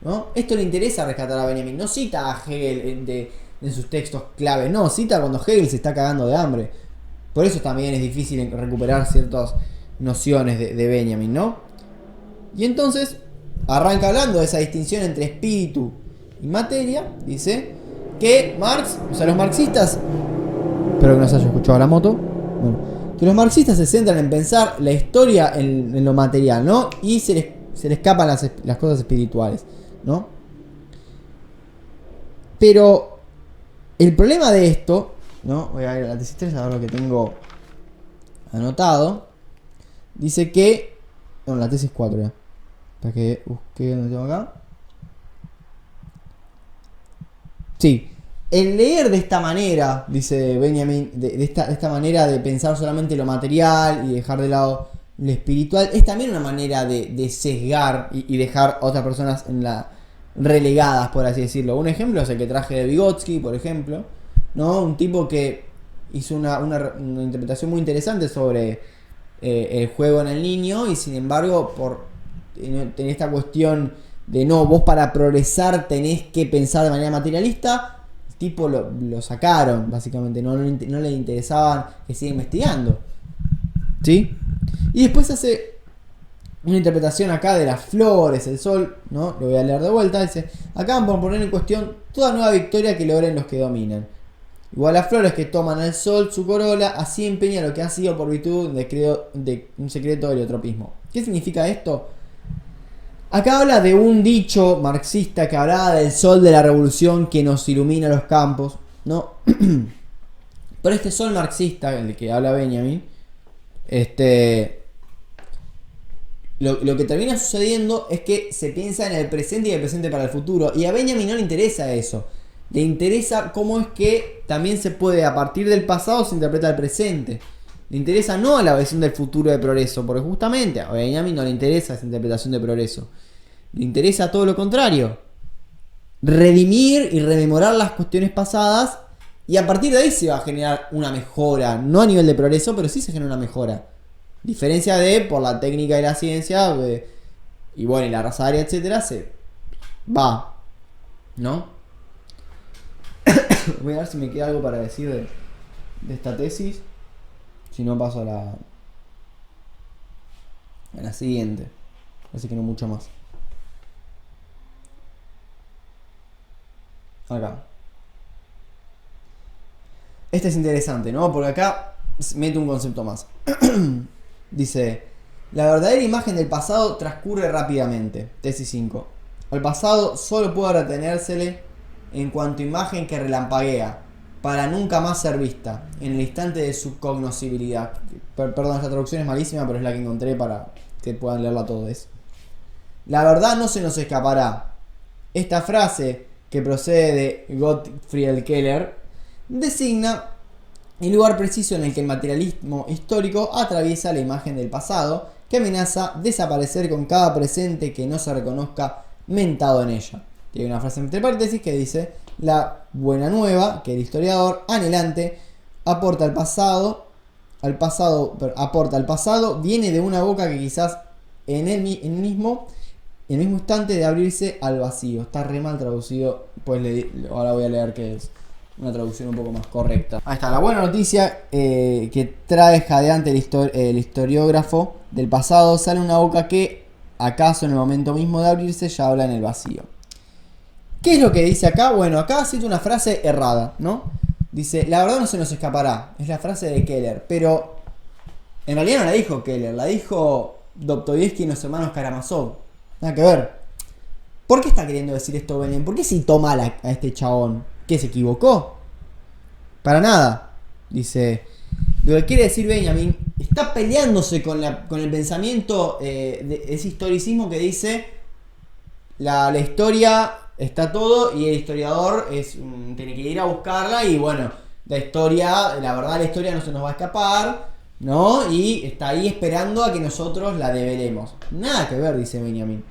¿no? Esto le interesa rescatar a Benjamin. No cita a Hegel en sus textos claves, no, cita cuando Hegel se está cagando de hambre. Por eso también es difícil recuperar ciertas nociones de Benjamin, ¿no? Y entonces arranca hablando de esa distinción entre espíritu y materia. Dice que Marx, o sea, los marxistas, espero que no se haya escuchado la moto, bueno, que los marxistas se centran en pensar la historia en lo material, ¿no? Y se les escapan las cosas espirituales, ¿no? Pero el problema de esto, ¿no? Voy a ir a la tesis 3 a ver lo que tengo anotado. Dice que, bueno, la tesis 4 ya. Para que busque donde tengo acá. Sí, el leer de esta manera, dice Benjamin, de esta manera de pensar solamente lo material y dejar de lado lo espiritual, es también una manera de sesgar y dejar a otras personas relegadas, por así decirlo. Un ejemplo es el que traje de Vygotsky, por ejemplo, ¿no? Un tipo que hizo una interpretación muy interesante sobre el juego en el niño y sin embargo tener esta cuestión de no, vos para progresar tenés que pensar de manera materialista, el tipo lo sacaron, básicamente, no le interesaban que siga investigando, ¿sí? Y después hace una interpretación acá de las flores, el sol, ¿no? Lo voy a leer de vuelta, dice, acá van a poner en cuestión toda nueva victoria que logren los que dominan. Igual las flores que toman al sol su corola, así empeña lo que ha sido por virtud de un secreto heliotropismo. ¿Qué significa esto? Acá habla de un dicho marxista que hablaba del sol de la revolución que nos ilumina los campos, ¿no? Pero este sol marxista, el que habla Benjamin, lo que termina sucediendo es que se piensa en el presente y el presente para el futuro. Y a Benjamin no le interesa eso. Le interesa cómo es que también se puede, a partir del pasado, se interpreta el presente. Le interesa no a la versión del futuro de progreso, porque justamente a Benjamin no le interesa esa interpretación de progreso. Le interesa todo lo contrario. Redimir y rememorar las cuestiones pasadas, y a partir de ahí se va a generar una mejora. No a nivel de progreso, pero sí se genera una mejora. Diferencia de, por la técnica y la ciencia, y bueno, y la raza aria, etcétera, se va, ¿no? Voy a ver si me queda algo para decir de esta tesis. Si no, paso a la siguiente. Así que no mucho más. Acá. Este es interesante, ¿no? Porque acá mete un concepto más. Dice, la verdadera imagen del pasado transcurre rápidamente. Tesis 5. Al pasado solo puede retenérsele en cuanto imagen que relampaguea, para nunca más ser vista, en el instante de su cognoscibilidad. Perdón, esta traducción es malísima, pero es la que encontré para que puedan leerla todos. La verdad no se nos escapará. Esta frase, que procede de Gottfried Keller, designa el lugar preciso en el que el materialismo histórico atraviesa la imagen del pasado, que amenaza desaparecer con cada presente que no se reconozca mentado en ella. Y hay una frase entre paréntesis que dice: la buena nueva que el historiador anhelante aporta al pasado, viene de una boca que quizás en el mismo instante de abrirse al vacío. Está re mal traducido, pues ahora voy a leer que es una traducción un poco más correcta. Ahí está, la buena noticia que trae jadeante el historiógrafo del pasado: sale una boca que, acaso en el momento mismo de abrirse, ya habla en el vacío. ¿Qué es lo que dice acá? Bueno, acá cita una frase errada, ¿no? Dice, la verdad no se nos escapará. Es la frase de Keller, pero en realidad no la dijo Keller, la dijo Dostoyevsky y los hermanos Karamazov. Nada que ver. ¿Por qué está queriendo decir esto Benjamin? ¿Por qué citó mal a este chabón? ¿Qué, se equivocó? Para nada. Dice, lo que quiere decir Benjamin está peleándose con el pensamiento de ese historicismo que dice la historia está todo y el historiador tiene que ir a buscarla y bueno, la verdad la historia no se nos va a escapar, ¿no? Y está ahí esperando a que nosotros la develemos. Nada que ver, dice Benjamin.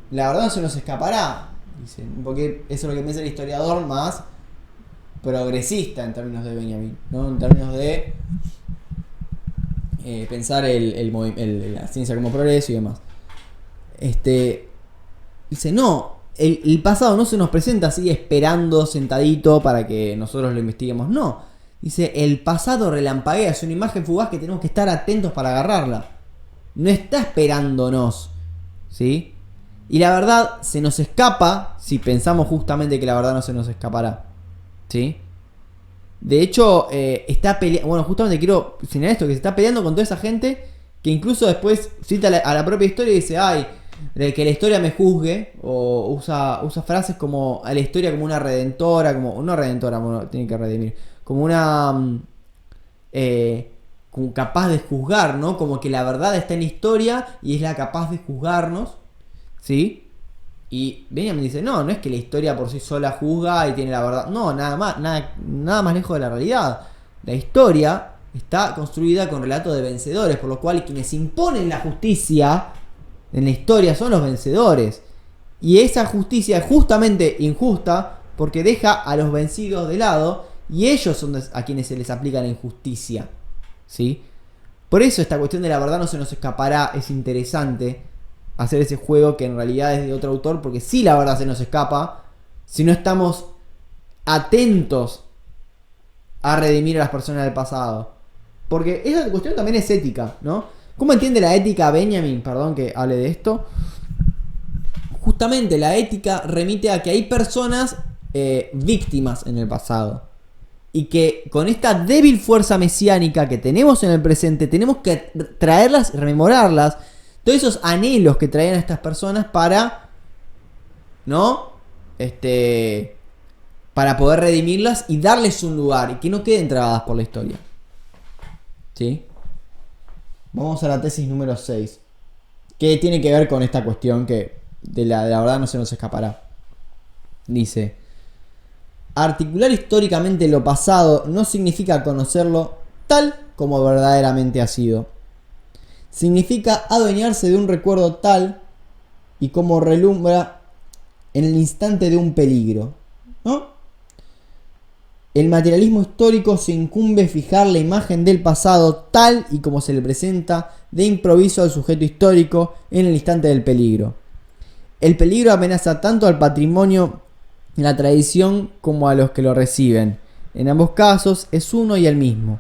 La verdad no se nos escapará, dice, porque eso es lo que piensa el historiador más progresista en términos de Benjamin, ¿no? En términos de pensar la ciencia como progreso y demás. Dice, no, el pasado no se nos presenta así esperando sentadito para que nosotros lo investiguemos, no. Dice, el pasado relampaguea, es una imagen fugaz que tenemos que estar atentos para agarrarla. No está esperándonos, ¿sí? Y la verdad se nos escapa si pensamos justamente que la verdad no se nos escapará, ¿sí? De hecho, está peleando. Bueno, justamente quiero señalar esto: que se está peleando con toda esa gente que incluso después cita a la propia historia y dice, ay, que la historia me juzgue. O usa frases como a la historia como una redentora, como no redentora, bueno, tiene que redimir, como una como capaz de juzgar, ¿no? Como que la verdad está en la historia y es la capaz de juzgarnos, ¿sí? Y Benjamin dice, no es que la historia por sí sola juzga y tiene la verdad. No, nada más lejos de la realidad. La historia está construida con relatos de vencedores, por lo cual quienes imponen la justicia en la historia son los vencedores. Y esa justicia es justamente injusta porque deja a los vencidos de lado y ellos son a quienes se les aplica la injusticia, ¿sí? Por eso esta cuestión de la verdad no se nos escapará es interesante. Hacer ese juego que en realidad es de otro autor, porque si la verdad se nos escapa si no estamos atentos a redimir a las personas del pasado. Porque esa cuestión también es ética, ¿no? ¿Cómo entiende la ética Benjamin? Perdón que hable de esto. Justamente la ética remite a que hay personas víctimas en el pasado. Y que con esta débil fuerza mesiánica que tenemos en el presente, tenemos que traerlas, rememorarlas. Todos esos anhelos que traían a estas personas para, ¿no? Para poder redimirlas y darles un lugar y que no queden trabadas por la historia. ¿Sí? Vamos a la tesis número 6. Que tiene que ver con esta cuestión que de la verdad no se nos escapará. Dice, articular históricamente lo pasado no significa conocerlo tal como verdaderamente ha sido. Significa adueñarse de un recuerdo tal y como relumbra en el instante de un peligro, ¿no? El materialismo histórico se incumbe fijar la imagen del pasado tal y como se le presenta de improviso al sujeto histórico en el instante del peligro. El peligro amenaza tanto al patrimonio, la tradición, como a los que lo reciben. En ambos casos es uno y el mismo.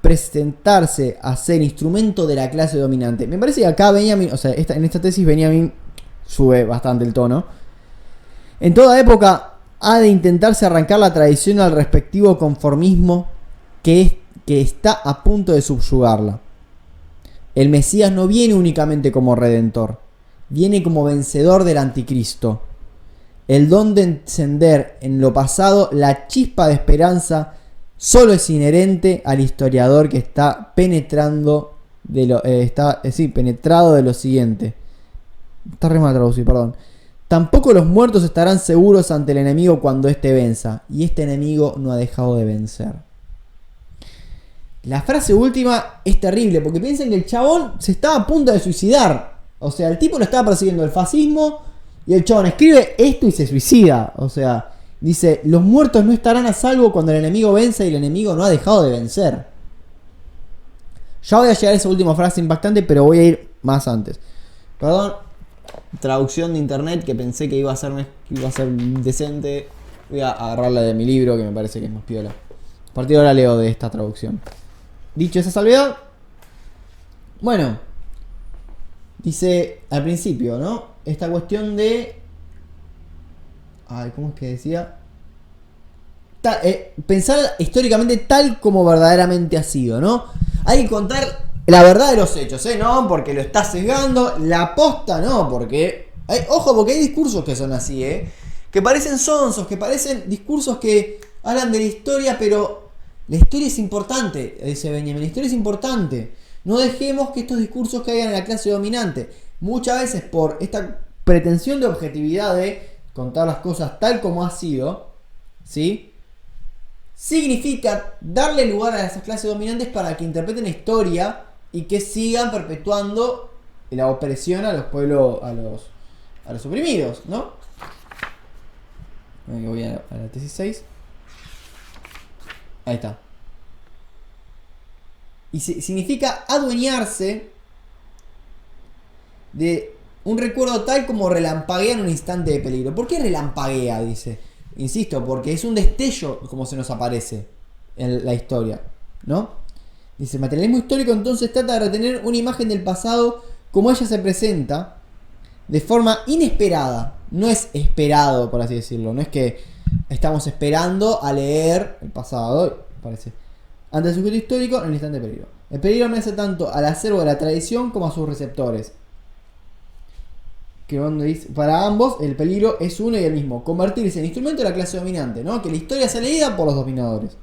Presentarse a ser instrumento de la clase dominante. Me parece que acá Benjamin, o sea, en esta tesis Benjamin sube bastante el tono. En toda época ha de intentarse arrancar la tradición al respectivo conformismo que está a punto de subyugarla. El Mesías no viene únicamente como redentor, viene como vencedor del anticristo. El don de encender en lo pasado la chispa de esperanza solo es inherente al historiador que está penetrado de lo siguiente. Está re mal traducido, perdón. Tampoco los muertos estarán seguros ante el enemigo cuando éste venza, y este enemigo no ha dejado de vencer. La frase última es terrible, porque piensen que el chabón se estaba a punto de suicidar. O sea, el tipo lo estaba persiguiendo el fascismo, y el chabón escribe esto y se suicida. O sea, dice, los muertos no estarán a salvo cuando el enemigo vence y el enemigo no ha dejado de vencer. Ya voy a llegar a esa última frase impactante, pero voy a ir más antes. Perdón, traducción de internet que pensé que iba a ser decente. Voy a agarrarla de mi libro, que me parece que es más piola. A partir de ahora leo de esta traducción. Dicho esa salvedad, bueno, dice al principio, ¿no? Esta cuestión de... ¿cómo es que decía? Pensar históricamente tal como verdaderamente ha sido, ¿no? Hay que contar la verdad de los hechos, no porque lo está sesgando, la posta no, porque ojo, porque hay discursos que son así, que parecen sonsos, que parecen discursos que hablan de la historia, pero la historia es importante, dice Benjamin, la historia es importante. No dejemos que estos discursos caigan en la clase dominante. Muchas veces por esta pretensión de objetividad de contar las cosas tal como ha sido, ¿sí? Significa darle lugar a esas clases dominantes para que interpreten la historia y que sigan perpetuando la opresión a los pueblos, a los oprimidos, ¿no? Voy a la tesis 6. Ahí está. Y significa adueñarse de un recuerdo tal como relampaguea en un instante de peligro. ¿Por qué relampaguea? Dice. Insisto, porque es un destello como se nos aparece en la historia, ¿no? Dice, el materialismo histórico entonces trata de retener una imagen del pasado como ella se presenta de forma inesperada. No es esperado, por así decirlo. No es que estamos esperando a leer el pasado, parece. Ante el sujeto histórico en el instante de peligro. El peligro amenaza tanto al acervo de la tradición como a sus receptores. Que cuando dice, para ambos el peligro es uno y el mismo, convertirse en instrumento de la clase dominante, ¿no? Que la historia sea leída por los dominadores.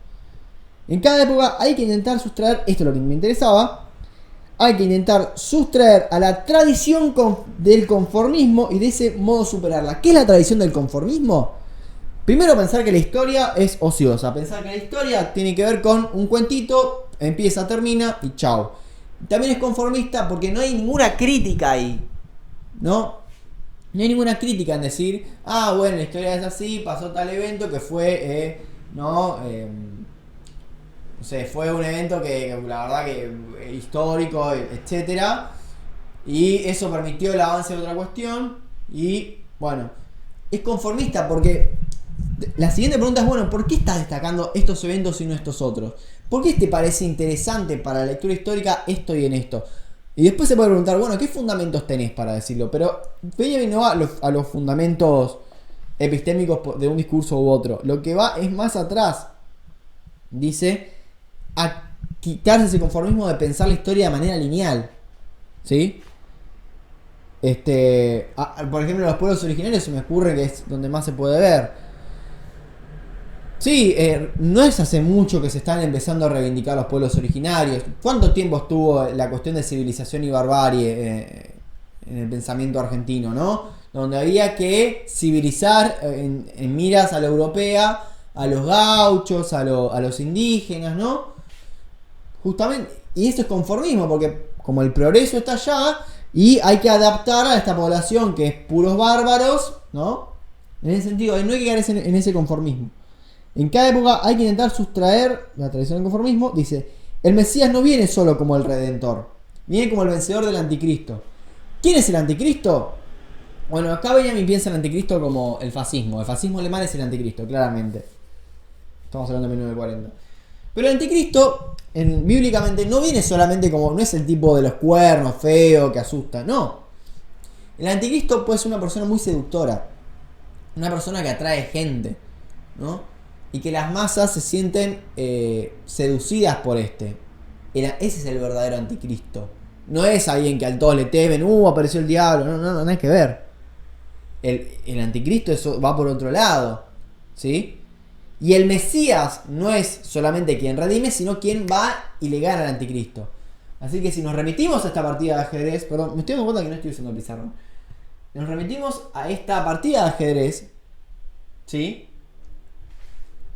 En cada época hay que intentar sustraer, esto es lo que me interesaba, hay que intentar sustraer a la tradición del conformismo y de ese modo superarla. ¿Qué es la tradición del conformismo? Primero, pensar que la historia es ociosa, pensar que la historia tiene que ver con un cuentito, empieza, termina y chao. También es conformista porque no hay ninguna crítica ahí, ¿no? No hay ninguna crítica en decir, bueno, la historia es así, pasó tal evento que fue, no sé, fue un evento que la verdad que histórico, etcétera, y eso permitió el avance de otra cuestión, y bueno, es conformista porque la siguiente pregunta es, bueno, ¿por qué estás destacando estos eventos y no estos otros? ¿Por qué te parece interesante para la lectura histórica esto y en esto? Y después se puede preguntar, bueno, ¿qué fundamentos tenés para decirlo? Pero Benjamin no va a los fundamentos epistémicos de un discurso u otro. Lo que va es más atrás. Dice, a quitarse ese conformismo de pensar la historia de manera lineal. ¿Sí? Por ejemplo, los pueblos originarios se me ocurre que es donde más se puede ver. Sí, no es hace mucho que se están empezando a reivindicar los pueblos originarios. ¿Cuánto tiempo estuvo la cuestión de civilización y barbarie en el pensamiento argentino, ¿no? Donde había que civilizar en miras a la europea, a los gauchos, a los indígenas, ¿no? Justamente, y esto es conformismo, porque como el progreso está allá y hay que adaptar a esta población que es puros bárbaros, ¿no? En ese sentido, no hay que quedar en ese conformismo. En cada época hay que intentar sustraer la tradición del conformismo. Dice, el Mesías no viene solo como el Redentor, viene como el vencedor del anticristo. ¿Quién es el anticristo? Bueno, acá Benjamin piensa en el anticristo como el fascismo. El fascismo alemán es el anticristo, claramente. Estamos hablando de 1940. Pero el anticristo, bíblicamente, no viene solamente como, no es el tipo de los cuernos, feo, que asusta, no. El anticristo puede ser una persona muy seductora, una persona que atrae gente, ¿no? Y que las masas se sienten seducidas por este. Ese es el verdadero anticristo. No es alguien que al todos le temen, apareció el diablo. No, nada que ver. El anticristo eso va por otro lado, ¿sí? Y el Mesías no es solamente quien redime, sino quien va y le gana al anticristo. Así que si nos remitimos a esta partida de ajedrez, perdón, me estoy dando cuenta que no estoy usando el pizarrón. Nos remitimos a esta partida de ajedrez, ¿sí?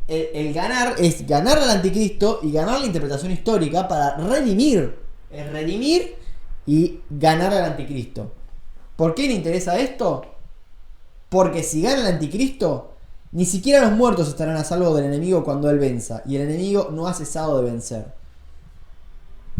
El ganar es ganar al anticristo y ganar la interpretación histórica para redimir. Es redimir y ganar al anticristo. ¿Por qué le interesa esto? Porque si gana el anticristo, ni siquiera los muertos estarán a salvo del enemigo cuando él venza. Y el enemigo no ha cesado de vencer.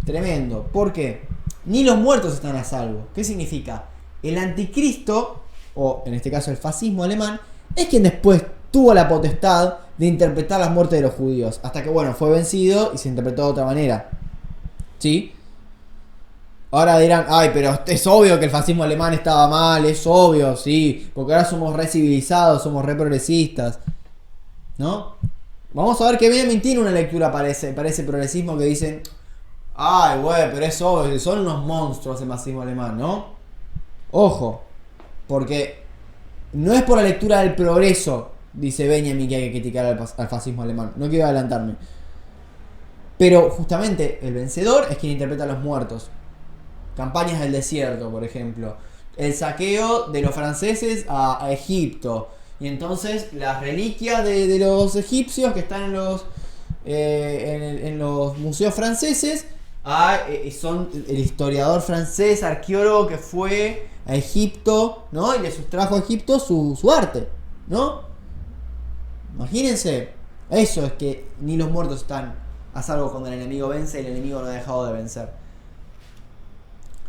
Tremendo. ¿Por qué? Ni los muertos están a salvo. ¿Qué significa? El anticristo, o en este caso el fascismo alemán, es quien después tuvo la potestad de interpretar las muertes de los judíos. Hasta que, bueno, fue vencido y se interpretó de otra manera. ¿Sí? Ahora dirán, pero es obvio que el fascismo alemán estaba mal, es obvio, sí, porque ahora somos re civilizados, somos re progresistas, ¿no? Vamos a ver que Benjamin tiene una lectura para ese progresismo que dicen, Ay, güey, pero es obvio, son unos monstruos el fascismo alemán, ¿no? Ojo, porque no es por la lectura del progreso, dice Benjamin, que hay que criticar al fascismo alemán. No quiero adelantarme. Pero justamente el vencedor es quien interpreta a los muertos. Campañas del desierto, por ejemplo. El saqueo de los franceses a Egipto. Y entonces las reliquias de los egipcios que están en los museos franceses son el historiador francés, arqueólogo que fue a Egipto, ¿no? Y le sustrajo a Egipto su arte, ¿no? Imagínense. Eso es que ni los muertos están a salvo cuando el enemigo vence y el enemigo no ha dejado de vencer.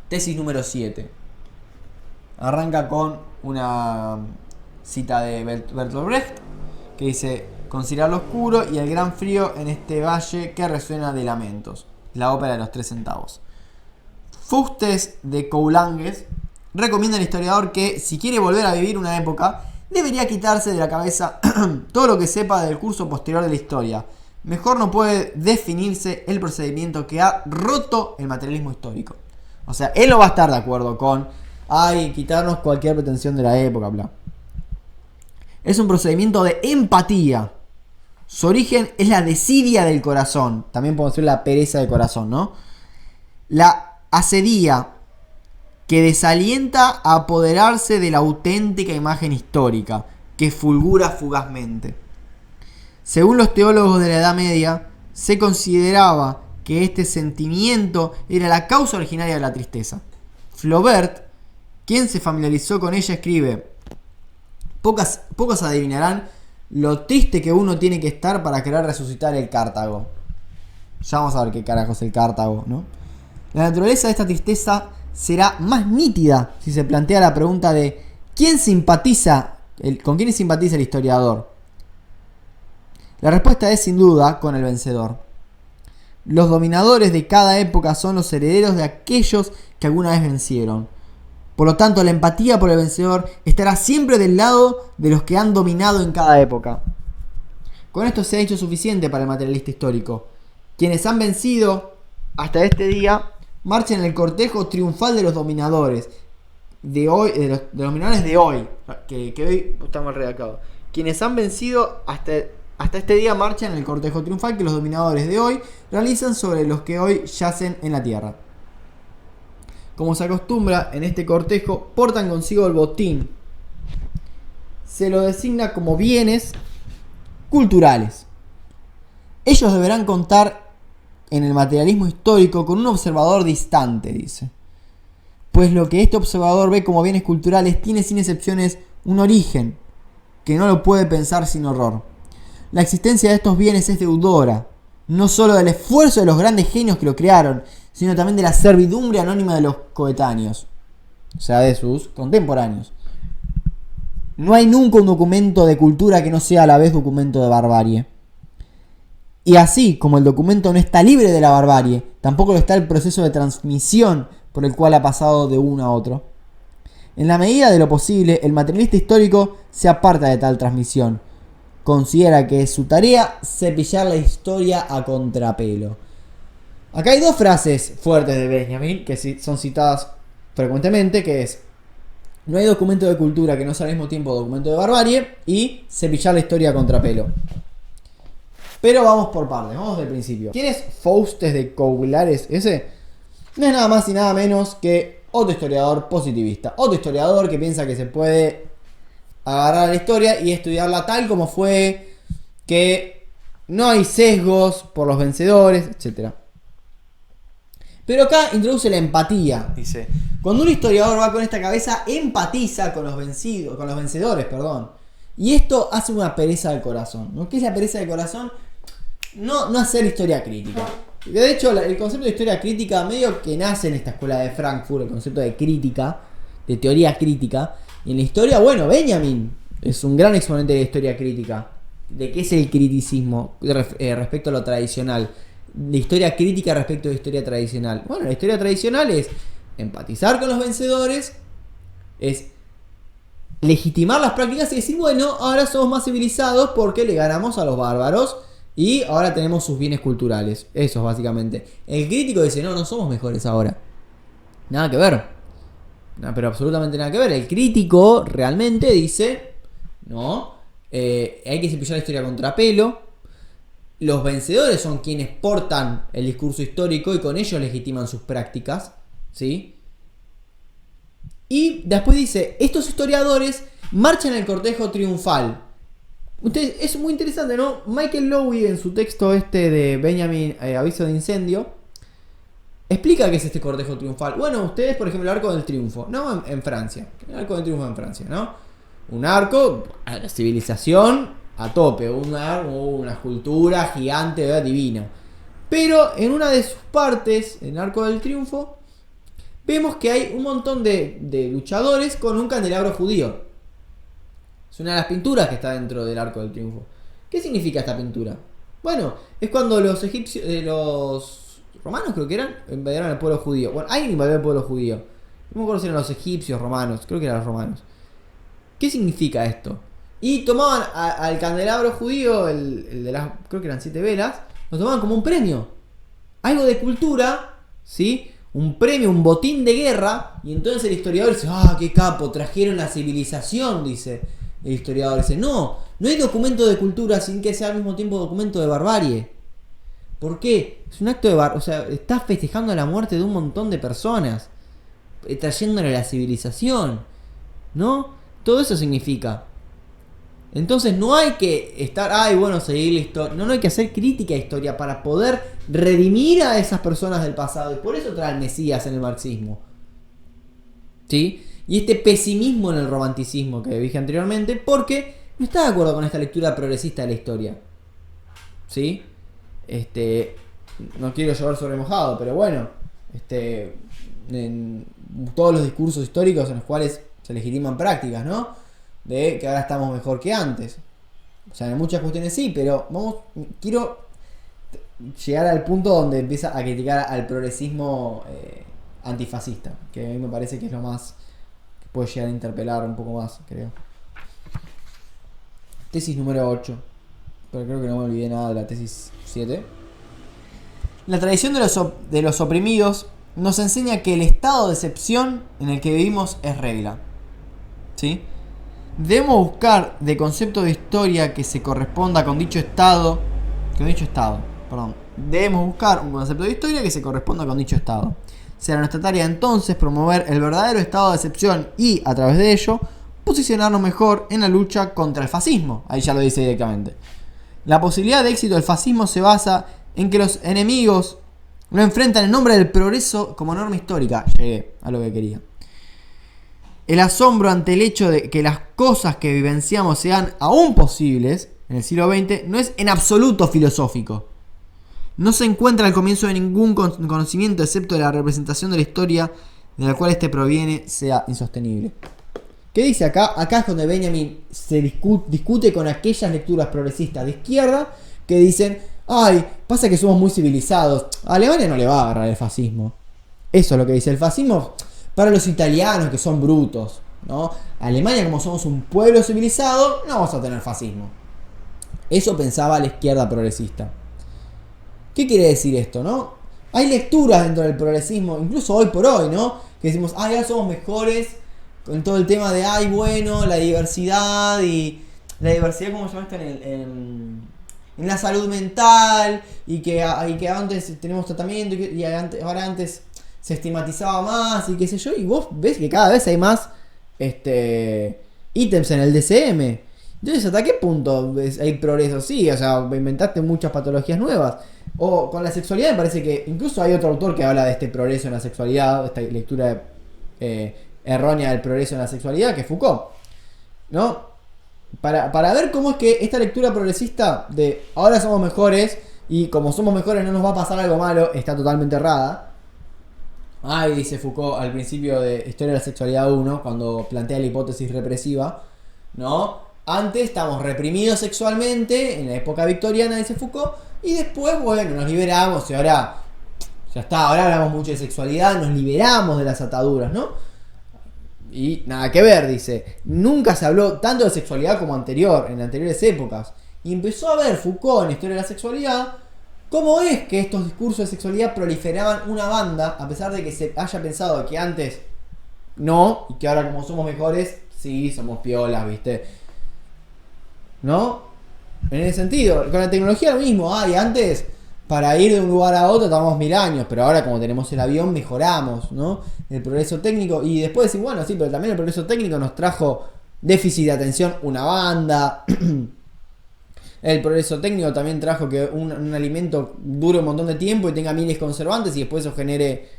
Tesis número 7. Arranca con una cita de Bertolt Brecht que dice: considerar lo oscuro y el gran frío en este valle que resuena de lamentos. La ópera de los 3 centavos. Fustes de Coulanges recomienda al historiador que, si quiere volver a vivir una época, debería quitarse de la cabeza todo lo que sepa del curso posterior de la historia. Mejor no puede definirse el procedimiento que ha roto el materialismo histórico. O sea, él no va a estar de acuerdo con quitarnos cualquier pretensión de la época, bla. Es un procedimiento de empatía. Su origen es la desidia del corazón. También podemos decir la pereza del corazón, ¿no? La asedía que desalienta a apoderarse de la auténtica imagen histórica, que fulgura fugazmente. Según los teólogos de la Edad Media, se consideraba que este sentimiento era la causa originaria de la tristeza. Flaubert, quien se familiarizó con ella, escribe: pocos adivinarán lo triste que uno tiene que estar para querer resucitar el Cartago. Ya vamos a ver qué carajo es el Cartago, ¿no? La naturaleza de esta tristeza será más nítida si se plantea la pregunta de ¿con quién simpatiza el historiador? La respuesta es sin duda con el vencedor. Los dominadores de cada época son los herederos de aquellos que alguna vez vencieron. Por lo tanto, la empatía por el vencedor estará siempre del lado de los que han dominado en cada época. Con esto se ha hecho suficiente para el materialista histórico. Quienes han vencido hasta este día marchan en el cortejo triunfal de los dominadores de hoy, de los dominadores de hoy, que hoy estamos redactados. Quienes han vencido hasta este día marchan en el cortejo triunfal que los dominadores de hoy realizan sobre los que hoy yacen en la tierra. Como se acostumbra en este cortejo, portan consigo el botín. Se lo designa como bienes culturales. Ellos deberán contar en el materialismo histórico con un observador distante, dice. Pues lo que este observador ve como bienes culturales tiene sin excepciones un origen que no lo puede pensar sin horror. La existencia de estos bienes es deudora, no solo del esfuerzo de los grandes genios que lo crearon, sino también de la servidumbre anónima de los coetáneos, o sea, de sus contemporáneos. No hay nunca un documento de cultura que no sea a la vez documento de barbarie. Y así como el documento no está libre de la barbarie, tampoco lo está el proceso de transmisión por el cual ha pasado de uno a otro. En la medida de lo posible, el materialista histórico se aparta de tal transmisión. Considera que es su tarea cepillar la historia a contrapelo. Acá hay dos frases fuertes de Benjamin que son citadas frecuentemente, que es: no hay documento de cultura que no sea al mismo tiempo documento de barbarie, y cepillar la historia a contrapelo. Pero vamos por partes, vamos del principio. ¿Quién es Fustes de Coulanges? Ese no es nada más y nada menos que otro historiador positivista, otro historiador que piensa que se puede agarrar la historia y estudiarla tal como fue, que no hay sesgos por los vencedores, etc. Pero acá introduce la empatía, dice. Cuando un historiador va con esta cabeza, empatiza con los vencedores, perdón. Y esto hace una pereza del corazón, ¿no? ¿Qué es la pereza del corazón? No hacer historia crítica. De hecho, el concepto de historia crítica medio que nace en esta escuela de Frankfurt, el concepto de crítica, de teoría crítica. Y en la historia, bueno, Benjamin es un gran exponente de historia crítica. ¿De qué es el criticismo respecto a lo tradicional? De historia crítica respecto de historia tradicional. Bueno, la historia tradicional es empatizar con los vencedores, es legitimar las prácticas y decir, bueno, ahora somos más civilizados porque le ganamos a los bárbaros Y ahora tenemos sus bienes culturales. Eso es básicamente. El crítico dice, no somos mejores ahora. Nada que ver. No, pero absolutamente nada que ver. El crítico realmente dice, no, hay que cepillar la historia a contrapelo. Los vencedores son quienes portan el discurso histórico y con ello legitiman sus prácticas, ¿sí? Y después dice, estos historiadores marchan el cortejo triunfal. Ustedes, es muy interesante, ¿no? Michael Lowy en su texto de Benjamin, Aviso de Incendio, explica qué es este cortejo triunfal. Bueno, ustedes, por ejemplo, el Arco del Triunfo, ¿no? En Francia. El Arco del Triunfo en Francia, ¿no? Un arco a la civilización a tope, una escultura gigante, ¿verdad? Divina. Pero en una de sus partes, en el Arco del Triunfo, vemos que hay un montón de luchadores con un candelabro judío. Es una de las pinturas que está dentro del Arco del Triunfo. ¿Qué significa esta pintura? Bueno, es cuando los egipcios, los romanos creo que eran, invadieron al pueblo judío. Bueno, alguien invadió al pueblo judío. No me acuerdo si eran los egipcios, romanos, creo que eran los romanos. ¿Qué significa esto? Y tomaban al candelabro judío, el de las, creo que eran 7 velas, lo tomaban como un premio. Algo de cultura, ¿sí? Un premio, un botín de guerra. Y entonces el historiador dice, qué capo, trajeron la civilización, dice el historiador. Dice, no hay documento de cultura sin que sea al mismo tiempo documento de barbarie. ¿Por qué? Es un acto de barbarie, o sea, está festejando la muerte de un montón de personas, trayéndole la civilización, ¿no? Todo eso significa. Entonces no hay que estar, seguir la historia. No hay que hacer crítica a historia para poder redimir a esas personas del pasado. Y por eso trae el Mesías en el marxismo, ¿sí? Y este pesimismo en el romanticismo que dije anteriormente, porque no está de acuerdo con esta lectura progresista de la historia, ¿sí? No quiero llover sobre mojado, pero bueno, en todos los discursos históricos en los cuales se legitiman prácticas, ¿no? De que ahora estamos mejor que antes. O sea, en muchas cuestiones sí, pero quiero llegar al punto donde empieza a criticar al progresismo antifascista, que a mí me parece que es lo más que puede llegar a interpelar un poco más, creo. Tesis número 8, pero creo que no me olvidé nada de la tesis 7. La tradición de los oprimidos nos enseña que el estado de excepción en el que vivimos es regla, ¿sí? Debemos buscar de concepto de historia que se corresponda con dicho estado. Debemos buscar un concepto de historia que se corresponda con dicho estado. Será nuestra tarea entonces promover el verdadero estado de excepción y, a través de ello, posicionarnos mejor en la lucha contra el fascismo. Ahí ya lo dice directamente. La posibilidad de éxito del fascismo se basa en que los enemigos lo enfrentan en nombre del progreso como norma histórica. Llegué a lo que quería. El asombro ante el hecho de que las cosas que vivenciamos sean aún posibles en el siglo XX no es en absoluto filosófico. No se encuentra al comienzo de ningún conocimiento excepto de la representación de la historia de la cual este proviene sea insostenible. ¿Qué dice acá? Acá es donde Benjamin se discute con aquellas lecturas progresistas de izquierda que dicen, pasa que somos muy civilizados. A Alemania no le va a agarrar el fascismo. Eso es lo que dice. El fascismo para los italianos que son brutos, ¿no? Alemania, como somos un pueblo civilizado, no vamos a tener fascismo. Eso pensaba la izquierda progresista. ¿Qué quiere decir esto, no? Hay lecturas dentro del progresismo, incluso hoy por hoy, ¿no? Que decimos, ya somos mejores con todo el tema de, la diversidad y la diversidad, ¿cómo se llama esto? En la salud mental y que antes tenemos tratamiento y ahora antes se estigmatizaba más y qué sé yo, y vos ves que cada vez hay más ítems en el DSM. Entonces, ¿hasta qué punto hay progreso? Sí, o sea, inventaste muchas patologías nuevas. O con la sexualidad me parece que incluso hay otro autor que habla de este progreso en la sexualidad, esta lectura errónea del progreso en la sexualidad, que es Foucault, ¿no? Para ver cómo es que esta lectura progresista de ahora somos mejores y como somos mejores no nos va a pasar algo malo, está totalmente errada. Dice Foucault al principio de Historia de la Sexualidad 1, cuando plantea la hipótesis represiva, ¿no? Antes estamos reprimidos sexualmente, en la época victoriana, dice Foucault, y después, nos liberamos y ahora ya está, ahora hablamos mucho de sexualidad, nos liberamos de las ataduras, ¿no? Y nada que ver, dice, nunca se habló tanto de sexualidad como en anteriores épocas. Y empezó a ver Foucault en la historia de la sexualidad cómo es que estos discursos de sexualidad proliferaban una banda, a pesar de que se haya pensado que antes no, y que ahora como somos mejores, sí, somos piolas, ¿viste? ¿No? En ese sentido, con la tecnología lo mismo. Y antes, para ir de un lugar a otro tardábamos 1000 años, pero ahora como tenemos el avión mejoramos, ¿no? El progreso técnico. Y después decir, bueno, sí, pero también el progreso técnico nos trajo déficit de atención una banda. El progreso técnico también trajo que un alimento dure un montón de tiempo y tenga miles de conservantes y después eso genere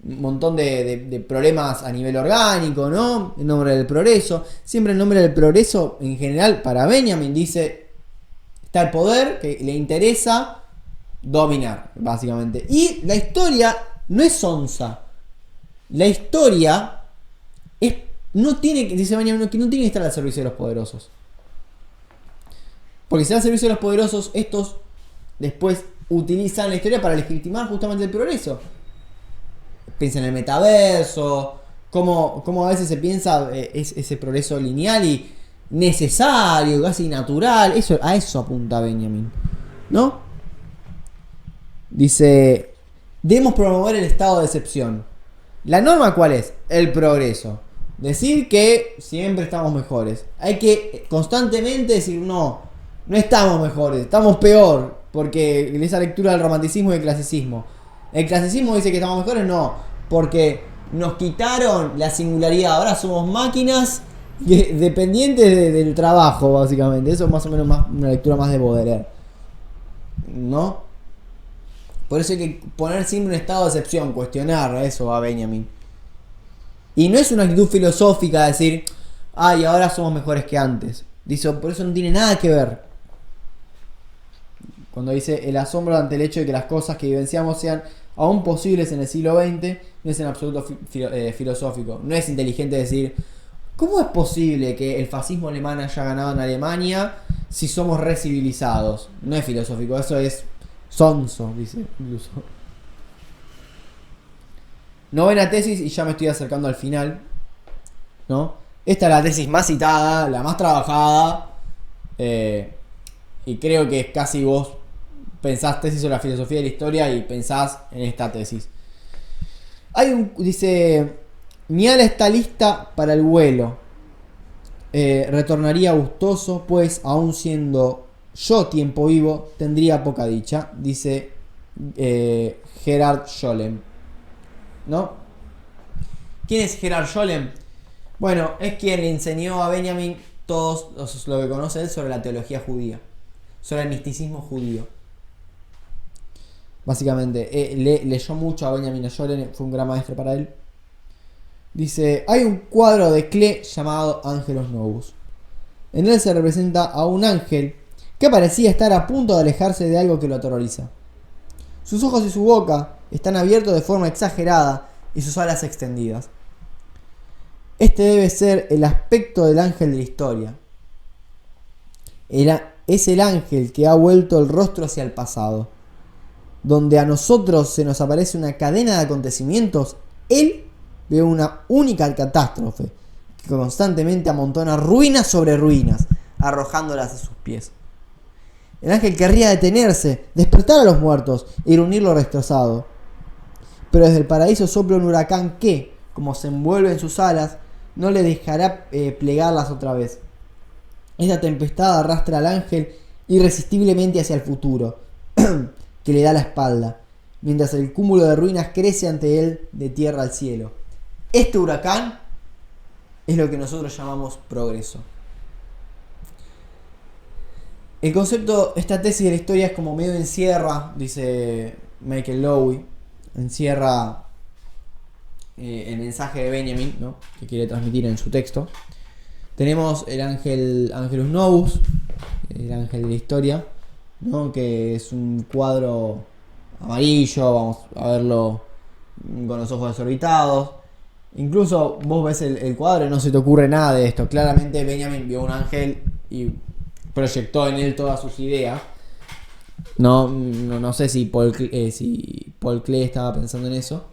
un montón de problemas a nivel orgánico, ¿no? En nombre del progreso. Siempre en nombre del progreso, en general, para Benjamin dice, está el poder que le interesa dominar, básicamente. Y la historia no es onza. La historia no tiene que, dice Benjamin, que no tiene que estar al servicio de los poderosos. Porque si al servicio de los poderosos, estos después utilizan la historia para legitimar justamente el progreso. Piensa en el metaverso, cómo a veces se piensa ese progreso lineal y necesario, casi natural. A eso apunta Benjamin, ¿no? Dice, debemos promover el estado de excepción. ¿La norma cuál es? El progreso. Decir que siempre estamos mejores. Hay que constantemente decir, no estamos mejores, estamos peor. Porque esa lectura del romanticismo y del clasicismo. El clasicismo dice que estamos mejores, no. Porque nos quitaron la singularidad. Ahora somos máquinas dependientes del trabajo, básicamente. Eso es más o menos una lectura más de Baudelaire, ¿no? Por eso hay que poner siempre un estado de excepción, cuestionar eso a Benjamin. Y no es una actitud filosófica decir, ahora somos mejores que antes. Dice, por eso no tiene nada que ver. Cuando dice el asombro ante el hecho de que las cosas que vivenciamos sean aún posibles en el siglo XX, no es en absoluto filosófico. No es inteligente decir, ¿cómo es posible que el fascismo alemán haya ganado en Alemania si somos recivilizados? No es filosófico, eso es sonso, dice incluso. Novena tesis, y ya me estoy acercando al final, ¿no? Esta es la tesis más citada, la más trabajada, y creo que es casi vos pensás tesis sobre la filosofía de la historia y pensás en esta tesis. Dice, mi ala está lista para el vuelo. Retornaría gustoso, pues aún siendo yo tiempo vivo, tendría poca dicha, dice Gerard Scholem, ¿no? ¿Quién es Gerard Scholem? Bueno, es quien le enseñó a Benjamin todos lo que conoce él sobre la teología judía, sobre el misticismo judío. Básicamente, leyó mucho a Benjamin Scholem, fue un gran maestro para él. Dice, hay un cuadro de Klee llamado Angelus Novus. En él se representa a un ángel que parecía estar a punto de alejarse de algo que lo aterroriza. Sus ojos y su boca están abiertos de forma exagerada y sus alas extendidas. Este debe ser el aspecto del ángel de la historia. Es el ángel que ha vuelto el rostro hacia el pasado. Donde a nosotros se nos aparece una cadena de acontecimientos, él ve una única catástrofe que constantemente amontona ruinas sobre ruinas, arrojándolas a sus pies. El ángel querría detenerse, despertar a los muertos y reunir lo destrozado. Pero desde el paraíso sopla un huracán que, como se envuelve en sus alas, no le dejará plegarlas otra vez. Esta tempestad arrastra al ángel irresistiblemente hacia el futuro, que le da la espalda, mientras el cúmulo de ruinas crece ante él de tierra al cielo. Este huracán es lo que nosotros llamamos progreso. El concepto, esta tesis de la historia es como medio encierra, dice Michael Lowy, encierra el mensaje de Benjamin, ¿no?, que quiere transmitir en su texto. Tenemos el Angelus Novus, el ángel de la historia, ¿no?, que es un cuadro amarillo, vamos a verlo con los ojos desorbitados. Incluso vos ves el cuadro y no se te ocurre nada de esto. Claramente Benjamin vio un ángel y proyectó en él todas sus ideas. No sé si Paul Klee estaba pensando en eso.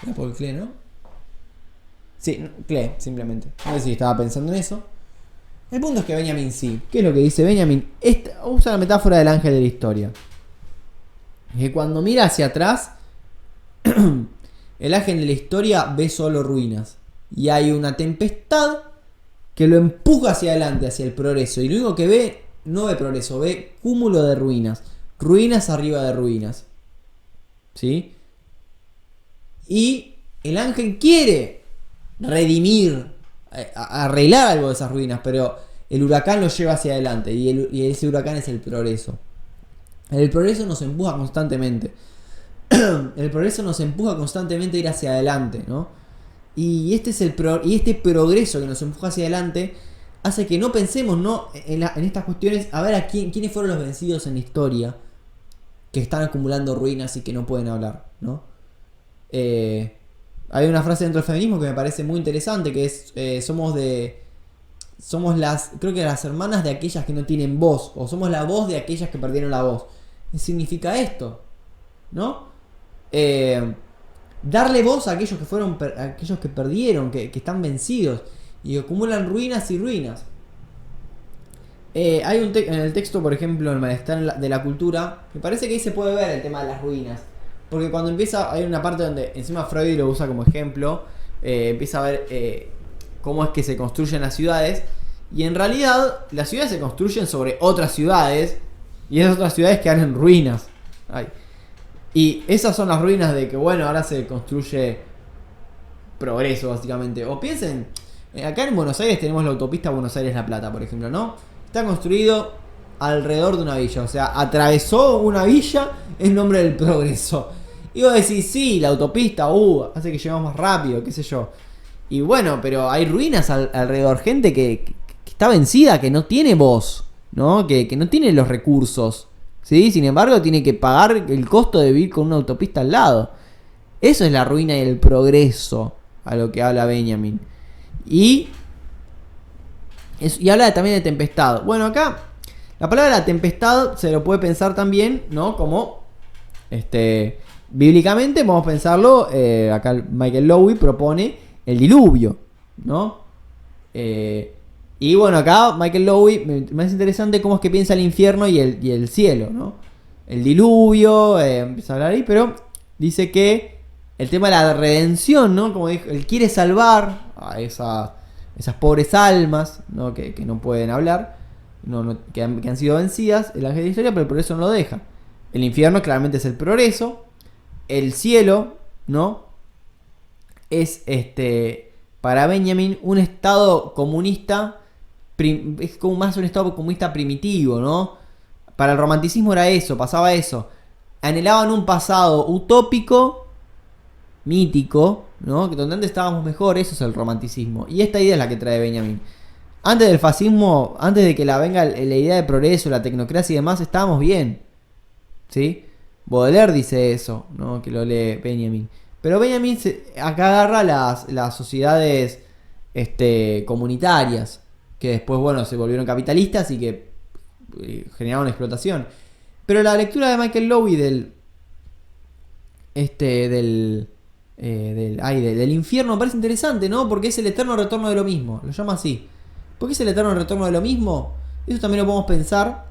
Era Paul Klee, ¿no? Sí, Klee, simplemente. No sé si estaba pensando en eso. El punto es que Benjamin sí. ¿Qué es lo que dice Benjamin? Usa la metáfora del ángel de la historia. Que cuando mira hacia atrás, el ángel de la historia ve solo ruinas. Y hay una tempestad que lo empuja hacia adelante, hacia el progreso. Y lo único que ve, no ve progreso, ve cúmulo de ruinas. Ruinas arriba de ruinas. ¿Sí? Y el ángel quiere redimir, arreglar algo de esas ruinas, pero el huracán lo lleva hacia adelante. Y ese huracán es el progreso. El progreso nos empuja constantemente. El progreso nos empuja constantemente a ir hacia adelante, ¿no? Y este progreso que nos empuja hacia adelante hace que no pensemos, ¿no?, en estas cuestiones, a ver quiénes fueron los vencidos en la historia que están acumulando ruinas y que no pueden hablar, ¿no? Hay una frase dentro del feminismo que me parece muy interesante, que es somos las hermanas de aquellas que no tienen voz, o somos la voz de aquellas que perdieron la voz. ¿Qué significa esto? ¿No? Darle voz a aquellos que perdieron, que están vencidos y acumulan ruinas y ruinas. Hay en el texto, por ejemplo, el malestar de la cultura, me parece que ahí se puede ver el tema de las ruinas, porque cuando empieza, hay una parte donde encima Freud lo usa como ejemplo, empieza a ver cómo es que se construyen las ciudades, y en realidad las ciudades se construyen sobre otras ciudades, y esas otras ciudades quedan en ruinas. Y esas son las ruinas de que, bueno, ahora se construye progreso, básicamente. O piensen, acá en Buenos Aires tenemos la autopista Buenos Aires-La Plata, por ejemplo, ¿no? Está construido alrededor de una villa, o sea, atravesó una villa en nombre del progreso. Y vos decís, sí, la autopista, hace que lleguemos más rápido, qué sé yo. Y bueno, pero hay ruinas alrededor, gente que está vencida, que no tiene voz, ¿no? Que no tiene los recursos, ¿sí? Sin embargo, tiene que pagar el costo de vivir con una autopista al lado. Eso es la ruina y el progreso, a lo que habla Benjamin. Y habla también de tempestad. Bueno, acá la palabra tempestad se lo puede pensar también, ¿no? Como bíblicamente podemos pensarlo. Acá Michael Lowy propone el diluvio, ¿no? Y bueno, acá Michael Lowy me parece interesante cómo es que piensa el infierno y el cielo, ¿no? El diluvio, empieza a hablar ahí, pero dice que el tema de la redención, ¿no? Como dijo, él quiere salvar a esas pobres almas, ¿no? Que no pueden hablar, que han sido vencidas, el ángel de la historia, pero el progreso no lo deja. El infierno claramente es el progreso. El cielo, ¿no?, es para Benjamin un estado comunista, es como más un estado comunista primitivo, ¿no? Para el romanticismo era eso, pasaba eso. Anhelaban un pasado utópico, mítico, ¿no? Que donde antes estábamos mejor, eso es el romanticismo. Y esta idea es la que trae Benjamin. Antes del fascismo, antes de que venga la idea de progreso, la tecnocracia y demás, estábamos bien, ¿sí? Baudelaire dice eso, ¿no? Que lo lee Benjamin. Pero Benjamin acá agarra las sociedades comunitarias, que después, bueno, se volvieron capitalistas y que generaron explotación. Pero la lectura de Michael Lowy del infierno me parece interesante, ¿no? Porque es el eterno retorno de lo mismo, lo llama así. ¿Por qué es el eterno retorno de lo mismo? Eso también lo podemos pensar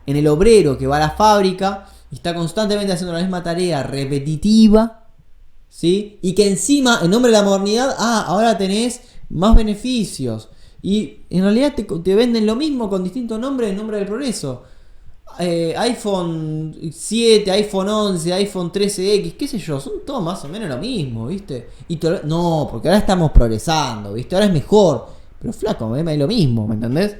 en el obrero que va a la fábrica y está constantemente haciendo la misma tarea repetitiva, ¿sí? Y que encima, en nombre de la modernidad, ahora tenés más beneficios. Y en realidad te venden lo mismo con distintos nombres en nombre del progreso. iPhone 7, iPhone 11, iPhone 13X, qué sé yo, son todos más o menos lo mismo, ¿viste? No, porque ahora estamos progresando, ¿viste? Ahora es mejor. Pero flaco, es lo mismo, ¿me entendés?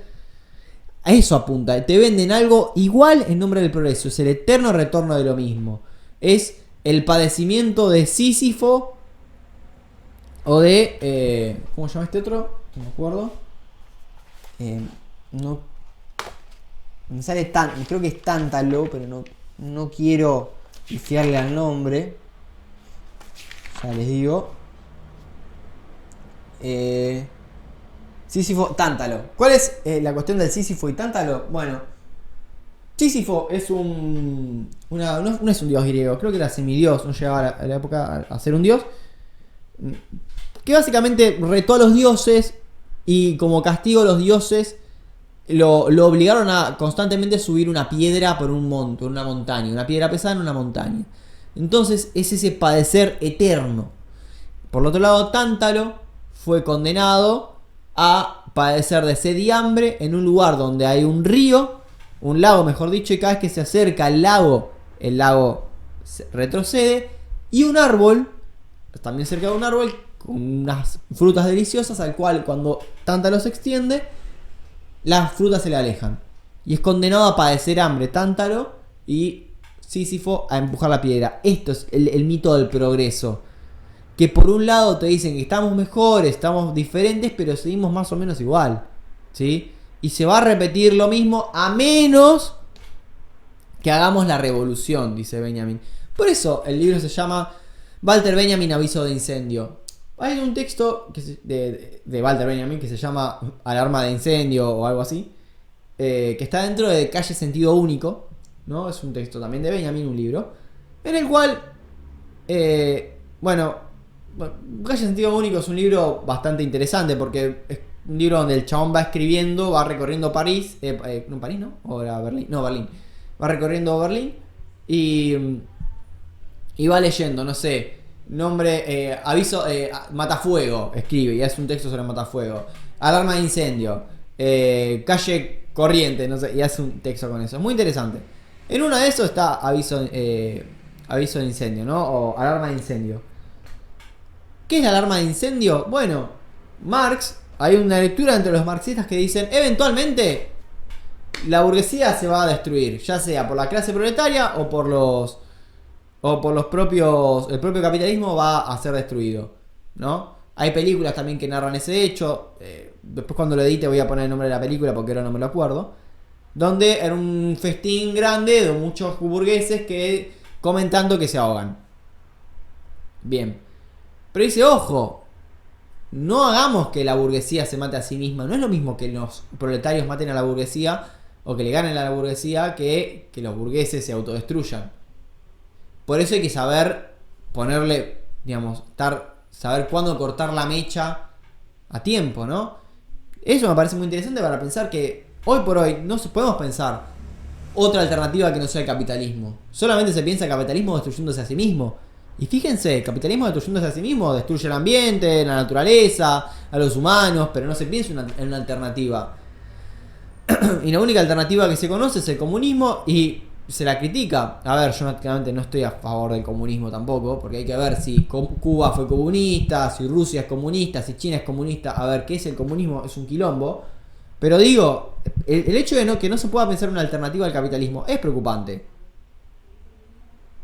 A eso apunta, te venden algo igual en nombre del progreso. Es el eterno retorno de lo mismo. Es el padecimiento de Sísifo o de... ¿cómo se llama este otro? No me acuerdo. No me sale creo que es Tántalo, pero no quiero fiarle al nombre. Ya les digo. Sísifo, Tántalo. ¿Cuál es la cuestión del Sísifo y Tántalo? Bueno, Sísifo es no es un dios griego, creo que era semidios, no llegaba a la época a ser un dios, que básicamente retó a los dioses y como castigo los dioses lo obligaron a constantemente subir una piedra por un monte, una montaña, una piedra pesada en una montaña. Entonces es ese padecer eterno. Por el otro lado, Tántalo fue condenado a padecer de sed y hambre en un lugar donde hay un río, un lago mejor dicho, y cada vez que se acerca al lago, el lago retrocede, y un árbol, también cerca de un árbol, con unas frutas deliciosas, al cual cuando Tántalo se extiende, las frutas se le alejan. Y es condenado a padecer hambre Tántalo y Sísifo a empujar la piedra. Esto es el mito del progreso. Que por un lado te dicen que estamos mejores, estamos diferentes, pero seguimos más o menos igual, ¿sí? Y se va a repetir lo mismo a menos que hagamos la revolución, dice Benjamin. Por eso el libro se llama Walter Benjamin, Aviso de Incendio. Hay un texto de Walter Benjamin que se llama Alarma de Incendio o algo así, que está dentro de Calle Sentido Único, ¿no? Es un texto también de Benjamin, un libro, en el cual, Calle Sentido Único es un libro bastante interesante porque es un libro donde el chabón va escribiendo, va recorriendo París, no París, ¿no? O era Berlín, no, Berlín. Va recorriendo Berlín y va leyendo, no sé, nombre, aviso, matafuego, escribe, y es un texto sobre matafuego. Alarma de incendio, calle corriente, no sé, y hace un texto con eso. Es muy interesante. En una de esos está aviso de incendio, ¿no? O alarma de incendio. ¿Qué es la alarma de incendio? Bueno, Marx, hay una lectura entre los marxistas que dicen, eventualmente la burguesía se va a destruir, ya sea por la clase proletaria o por los propios, el propio capitalismo va a ser destruido, ¿no? Hay películas también que narran ese hecho. Después cuando lo edite voy a poner el nombre de la película porque ahora no me lo acuerdo. Donde era un festín grande de muchos burgueses que comentando que se ahogan. Bien. Pero dice, ojo, no hagamos que la burguesía se mate a sí misma. No es lo mismo que los proletarios maten a la burguesía o que le ganen a la burguesía que los burgueses se autodestruyan. Por eso hay que saber ponerle, digamos, saber cuándo cortar la mecha a tiempo, ¿no? Eso me parece muy interesante para pensar que hoy por hoy no podemos pensar otra alternativa que no sea el capitalismo. Solamente se piensa el capitalismo destruyéndose a sí mismo. Y fíjense, el capitalismo destruyéndose a sí mismo destruye el ambiente, la naturaleza, a los humanos, pero no se piensa en una alternativa. Y la única alternativa que se conoce es el comunismo y se la critica. A ver, yo claramente no estoy a favor del comunismo tampoco, porque hay que ver si Cuba fue comunista, si Rusia es comunista, si China es comunista. A ver, ¿qué es el comunismo? Es un quilombo. Pero digo, el hecho de que no se pueda pensar una alternativa al capitalismo es preocupante.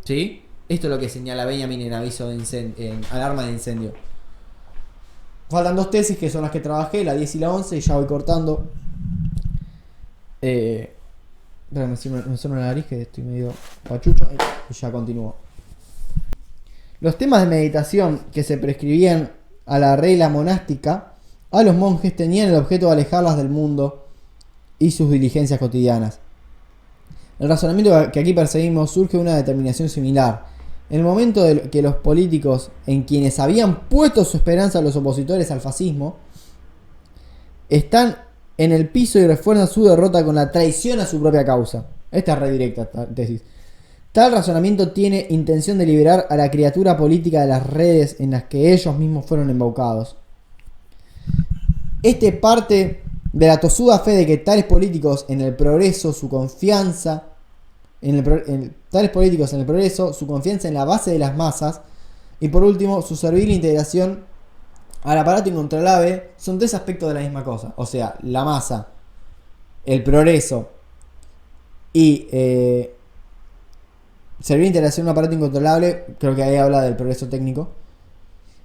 ¿Sí? Esto es lo que señala Benjamin en aviso de en alarma de incendio. Faltan dos tesis que son las que trabajé, la 10 y la 11, y ya voy cortando. Me suena la nariz que estoy medio pachucho y ya continúo. Los temas de meditación que se prescribían a la regla monástica, a los monjes tenían el objeto de alejarlas del mundo y sus diligencias cotidianas. El razonamiento que aquí perseguimos surge de una determinación similar. En el momento de que los políticos, en quienes habían puesto su esperanza los opositores al fascismo, están en el piso y refuerzan su derrota con la traición a su propia causa. Esta es redirecta, esta tesis. Tal razonamiento tiene intención de liberar a la criatura política de las redes en las que ellos mismos fueron embaucados. Este parte de la tosuda fe de que tales políticos en el progreso, su confianza en la base de las masas, y por último, su servil integración al aparato incontrolable, son tres aspectos de la misma cosa. O sea, la masa, el progreso y servir integración a un aparato incontrolable, creo que ahí habla del progreso técnico.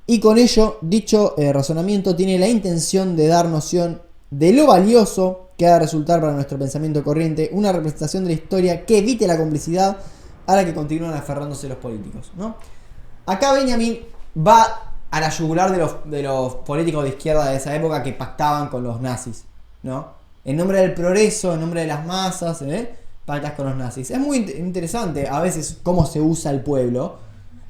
Y con ello, dicho razonamiento tiene la intención de dar noción de lo valioso que ha de resultar para nuestro pensamiento corriente una representación de la historia que evite la complicidad a la que continúan aferrándose los políticos, ¿no? Acá Benjamin va a la yugular de los políticos de izquierda de esa época que pactaban con los nazis, ¿no? En nombre del progreso, en nombre de las masas, pactas con los nazis. Es muy interesante a veces cómo se usa el pueblo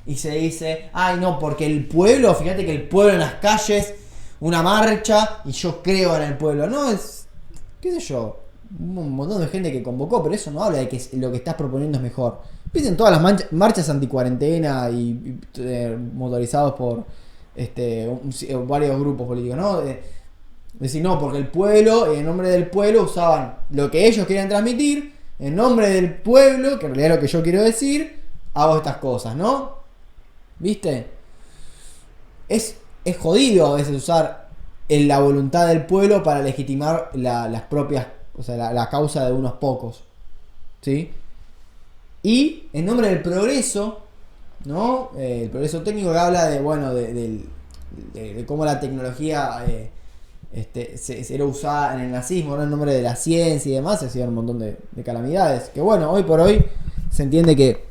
y se dice, ay no, porque el pueblo, fíjate que el pueblo en las calles, una marcha y yo creo en el pueblo. No, es, qué sé yo, un montón de gente que convocó, pero eso no habla de que lo que estás proponiendo es mejor. Piensen todas las marchas anticuarentena y motorizados por varios grupos políticos, ¿no? Decir, no, porque el pueblo, en nombre del pueblo, usaban lo que ellos querían transmitir, en nombre del pueblo, que en realidad es lo que yo quiero decir, hago estas cosas, ¿no? ¿Viste? Es jodido a veces usar la voluntad del pueblo para legitimar las propias, o sea, la causa de unos pocos, ¿sí? Y en nombre del progreso, ¿no? El progreso técnico que habla de, bueno, de cómo la tecnología era usada en el nazismo, ¿no? En nombre de la ciencia y demás, se hacían un montón de calamidades. Que bueno, hoy por hoy se entiende que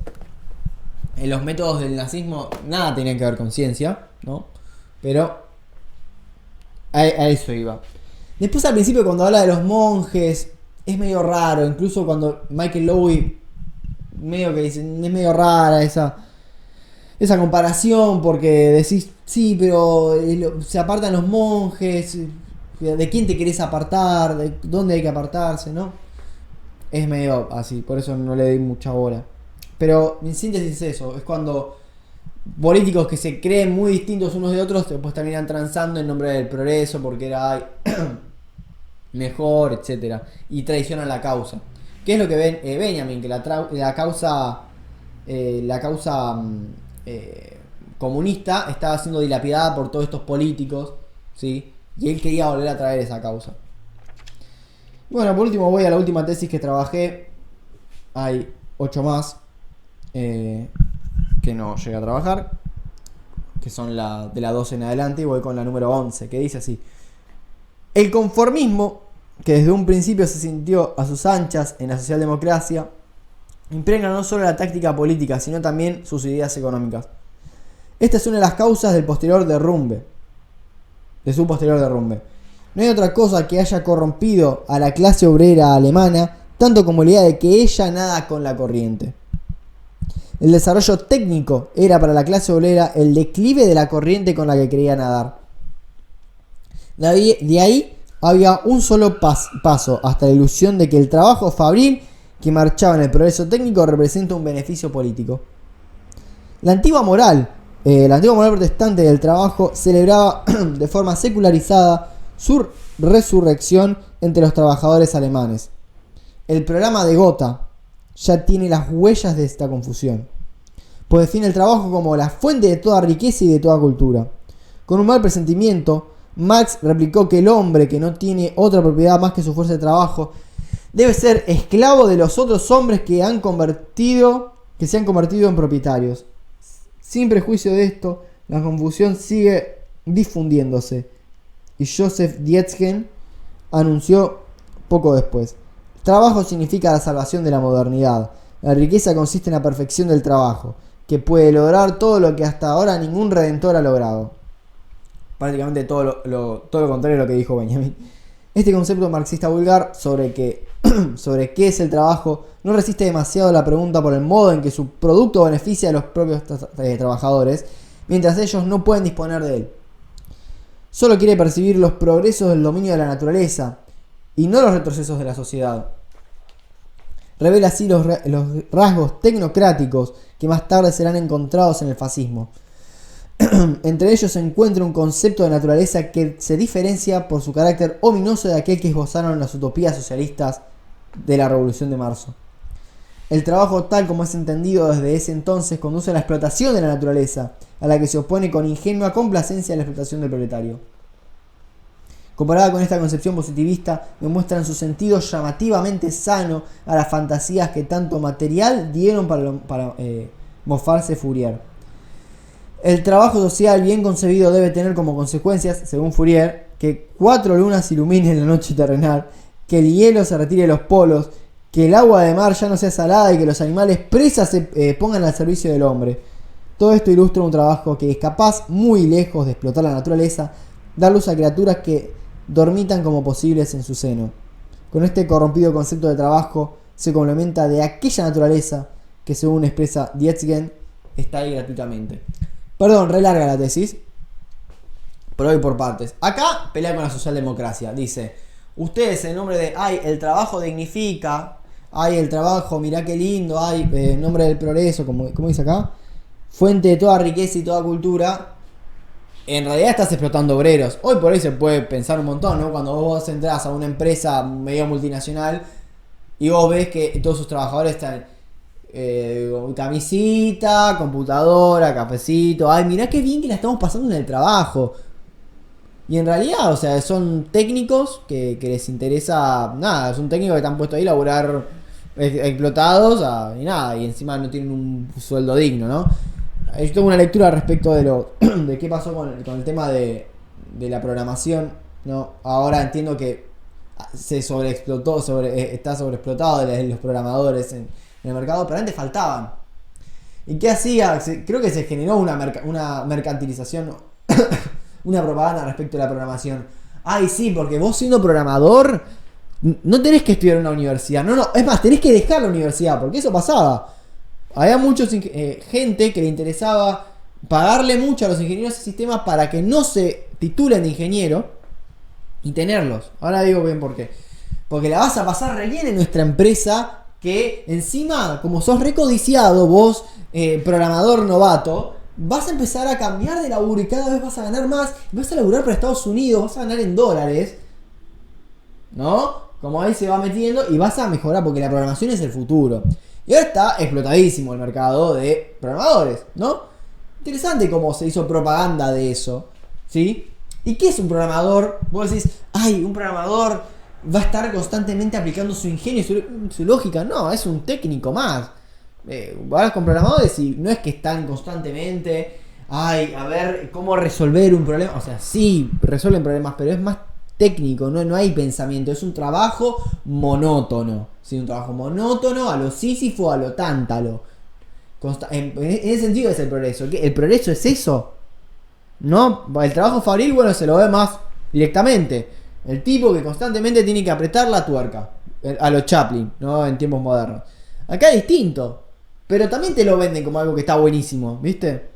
en los métodos del nazismo nada tenía que ver con ciencia, ¿no? Pero a eso iba. Después al principio cuando habla de los monjes, es medio raro, incluso cuando Michael Lowy medio que dice, es medio rara esa comparación, porque decís, sí, pero se apartan los monjes, ¿de quién te querés apartar? ¿De dónde hay que apartarse? ¿No? Es medio así, por eso no le di mucha bola. Pero en síntesis es eso, es cuando políticos que se creen muy distintos unos de otros después terminan transando en nombre del progreso porque era mejor, etcétera, y traicionan la causa. ¿Qué es lo que ven Benjamin? Que la causa comunista estaba siendo dilapidada por todos estos políticos, ¿sí? Y él quería volver a traer esa causa. Bueno, por último voy a la última tesis que trabajé. Hay 8 más que no llegué a trabajar, que son de la 12 en adelante, y voy con la número 11, que dice así: el conformismo, que desde un principio se sintió a sus anchas en la socialdemocracia, impregna no solo la táctica política, sino también sus ideas económicas. Esta es una de las causas de su posterior derrumbe. No hay otra cosa que haya corrompido a la clase obrera alemana tanto como la idea de que ella nada con la corriente. El desarrollo técnico era para la clase obrera el declive de la corriente con la que quería nadar. De ahí había un solo paso hasta la ilusión de que el trabajo fabril que marchaba en el progreso técnico representa un beneficio político. La antigua moral protestante del trabajo celebraba de forma secularizada su resurrección entre los trabajadores alemanes. El programa de Gotha ya tiene las huellas de esta confusión, pues define el trabajo como la fuente de toda riqueza y de toda cultura. Con un mal presentimiento, Marx replicó que el hombre que no tiene otra propiedad más que su fuerza de trabajo debe ser esclavo de los otros hombres que se han convertido en propietarios. Sin prejuicio de esto, la confusión sigue difundiéndose, y Joseph Dietzgen anunció poco después: trabajo significa la salvación de la modernidad. La riqueza consiste en la perfección del trabajo, que puede lograr todo lo que hasta ahora ningún redentor ha logrado. Prácticamente todo lo contrario de lo que dijo Benjamin. Este concepto marxista vulgar sobre qué es el trabajo no resiste demasiado la pregunta por el modo en que su producto beneficia a los propios trabajadores, mientras ellos no pueden disponer de él. Solo quiere percibir los progresos del dominio de la naturaleza y no los retrocesos de la sociedad. Revela así los rasgos tecnocráticos que más tarde serán encontrados en el fascismo. Entre ellos se encuentra un concepto de naturaleza que se diferencia por su carácter ominoso de aquel que esbozaron las utopías socialistas de la Revolución de Marzo. El trabajo tal como es entendido desde ese entonces conduce a la explotación de la naturaleza, a la que se opone con ingenua complacencia la explotación del proletario. Comparada con esta concepción positivista, demuestran su sentido llamativamente sano a las fantasías que tanto material dieron para mofarse Fourier. El trabajo social bien concebido debe tener como consecuencias, según Fourier, que 4 lunas iluminen la noche terrenal, que el hielo se retire de los polos, que el agua de mar ya no sea salada y que los animales presas se pongan al servicio del hombre. Todo esto ilustra un trabajo que es capaz, muy lejos de explotar la naturaleza, dar luz a criaturas que dormitan como posibles en su seno. Con este corrompido concepto de trabajo se complementa de aquella naturaleza que, según expresa Dietzgen, está ahí gratuitamente. Perdón, re larga la tesis, pero voy por partes. Acá pelea con la socialdemocracia. Dice, ustedes en nombre de, ay, el trabajo dignifica, ay, el trabajo, mirá qué lindo, ay, en nombre del progreso, como dice acá, fuente de toda riqueza y toda cultura, en realidad estás explotando obreros. Hoy por hoy se puede pensar un montón, ¿no? Cuando vos entras a una empresa medio multinacional y vos ves que todos sus trabajadores están camisita, computadora, cafecito, ay, mirá qué bien que la estamos pasando en el trabajo. Y en realidad, o sea, son técnicos que les interesa nada, son técnicos que están puestos ahí a laburar explotados y nada, y encima no tienen un sueldo digno, ¿no? Yo tengo una lectura respecto de qué pasó con el tema de la programación, ¿no? Ahora entiendo que se sobreexplotó, está sobreexplotado los programadores en el mercado, pero antes faltaban. ¿Y qué hacía? Creo que se generó una mercantilización, una propaganda respecto a la programación. Ay, sí, porque vos siendo programador no tenés que estudiar en una universidad. No, es más, tenés que dejar la universidad, porque eso pasaba. Había mucha gente que le interesaba pagarle mucho a los ingenieros de sistemas para que no se titulen de ingeniero y tenerlos. Ahora digo bien por qué. Porque la vas a pasar re bien en nuestra empresa, que encima, como sos recodiciado, vos, programador novato, vas a empezar a cambiar de laburo y cada vez vas a ganar más. Vas a laburar para Estados Unidos, vas a ganar en dólares, ¿no? Como ahí se va metiendo y vas a mejorar porque la programación es el futuro. Y ahora está explotadísimo el mercado de programadores, ¿no? Interesante cómo se hizo propaganda de eso, ¿sí? ¿Y qué es un programador? Vos decís, ay, un programador va a estar constantemente aplicando su ingenio y su lógica. No, es un técnico más. Hablas con programadores y no es que están constantemente, ay, a ver cómo resolver un problema. O sea, sí, resuelven problemas, pero es más técnico, no hay pensamiento, es un trabajo monótono. ¿Sí? Un trabajo monótono, a lo Sísifo, a lo Tántalo. En ese sentido es el progreso. ¿El progreso es eso? ¿No? El trabajo fabril, bueno, se lo ve más directamente. El tipo que constantemente tiene que apretar la tuerca. A los Chaplin, ¿no? En tiempos modernos. Acá es distinto. Pero también te lo venden como algo que está buenísimo, ¿viste?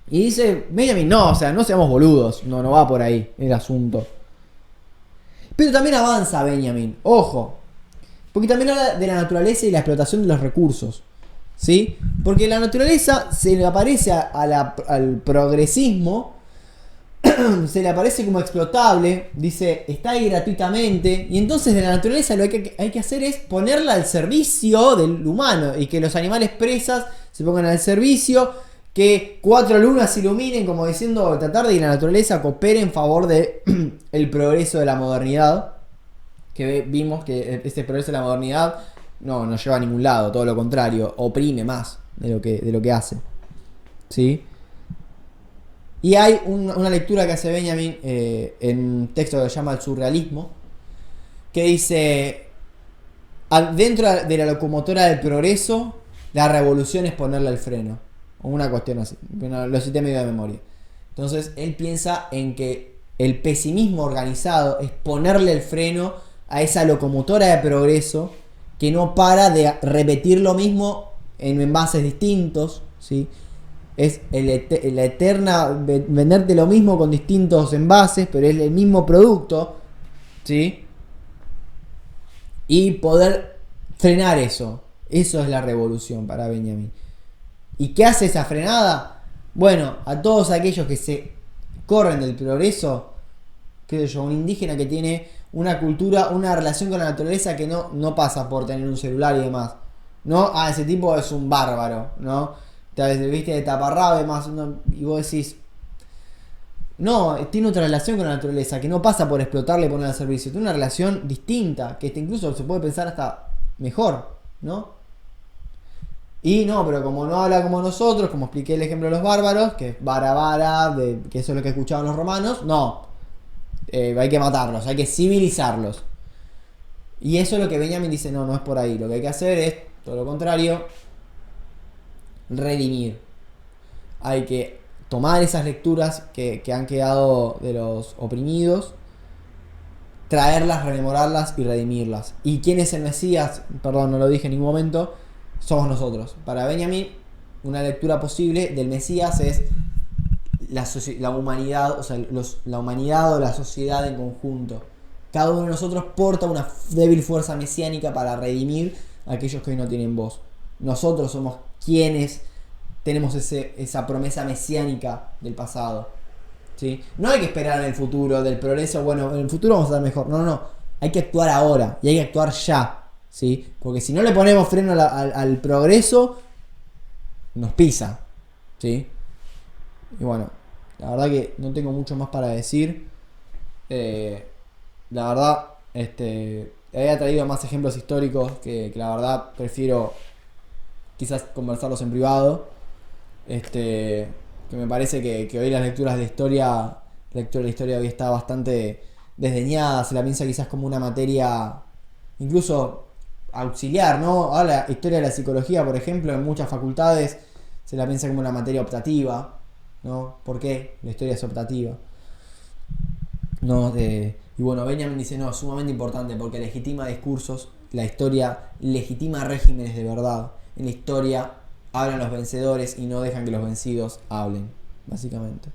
Y dice Benjamin, no, o sea, no seamos boludos. No va por ahí el asunto. Pero también avanza Benjamin, ojo. Porque también habla de la naturaleza y la explotación de los recursos. ¿Sí? Porque la naturaleza se le aparece al progresismo, se le aparece como explotable, dice, está ahí gratuitamente, y entonces de la naturaleza lo que hay que hacer es ponerla al servicio del humano, y que los animales presas se pongan al servicio, que 4 lunas iluminen, como diciendo, tratar de que la naturaleza coopere en favor de el progreso de la modernidad, que vimos que este progreso de la modernidad no lleva a ningún lado, todo lo contrario, oprime más de lo que hace. ¿Sí? Y hay una lectura que hace Benjamin en un texto que se llama El surrealismo, que dice, dentro de la locomotora del progreso, la revolución es ponerle el freno. O una cuestión así, lo cité medio de memoria. Entonces él piensa en que el pesimismo organizado es ponerle el freno a esa locomotora de progreso que no para de repetir lo mismo en envases distintos, ¿sí? Es la eterna venderte lo mismo con distintos envases, pero es el mismo producto, ¿sí? Y poder frenar eso. Eso es la revolución para Benjamin. ¿Y qué hace esa frenada? Bueno, a todos aquellos que se corren del progreso, qué sé yo, un indígena que tiene una cultura, una relación con la naturaleza que no pasa por tener un celular y demás, ¿no? Ah, ese tipo es un bárbaro, ¿no? Te viste de taparrabo y demás, y vos decís, no, tiene otra relación con la naturaleza que no pasa por explotarle y ponerle al servicio, tiene una relación distinta, que incluso se puede pensar hasta mejor, ¿no? Y no, pero como no habla como nosotros, como expliqué el ejemplo de los bárbaros, que es vara, que eso es lo que escuchaban los romanos, no. Hay que matarlos, hay que civilizarlos. Y eso es lo que Benjamin dice, no es por ahí. Lo que hay que hacer es, todo lo contrario, redimir. Hay que tomar esas lecturas que han quedado de los oprimidos, traerlas, rememorarlas y redimirlas. ¿Y quién es el Mesías? Perdón, no lo dije en ningún momento. Somos nosotros. Para Benjamin, una lectura posible del Mesías es la humanidad, o sea, la humanidad o la sociedad en conjunto. Cada uno de nosotros porta una débil fuerza mesiánica para redimir a aquellos que hoy no tienen voz. Nosotros somos quienes tenemos esa promesa mesiánica del pasado, ¿sí? No hay que esperar en el futuro del progreso, bueno, en el futuro vamos a estar mejor. No. Hay que actuar ahora y hay que actuar ya, ¿sí? Porque si no le ponemos freno al progreso, nos pisa, ¿sí? Y bueno, la verdad que no tengo mucho más para decir. La verdad, había traído más ejemplos históricos que la verdad prefiero quizás conversarlos en privado. Que me parece que hoy las lecturas de historia, la lectura de historia hoy está bastante desdeñada, se la piensa quizás como una materia incluso auxiliar, ¿no? Ahora la historia de la psicología, por ejemplo, en muchas facultades se la piensa como una materia optativa, ¿no? ¿Por qué? La historia es optativa, ¿no? Y bueno, Benjamin dice, no, es sumamente importante porque legitima discursos, la historia legitima regímenes de verdad. En la historia hablan los vencedores y no dejan que los vencidos hablen, básicamente.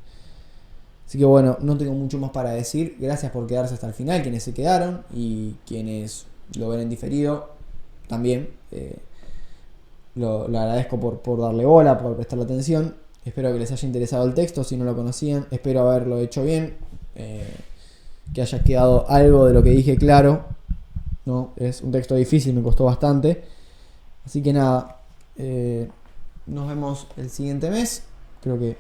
Así que bueno, no tengo mucho más para decir. Gracias por quedarse hasta el final, quienes se quedaron y quienes lo ven en diferido también. Lo agradezco por darle bola, por prestarle atención. Espero que les haya interesado el texto, si no lo conocían. Espero haberlo hecho bien. Que haya quedado algo de lo que dije claro, ¿no? Es un texto difícil, me costó bastante. Así que nada, nos vemos el siguiente mes. Creo que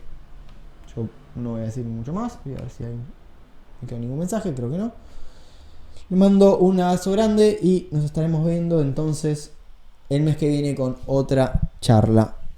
yo no voy a decir mucho más. Voy a ver si me queda ningún mensaje, creo que no. Le mando un abrazo grande y nos estaremos viendo entonces el mes que viene con otra charla.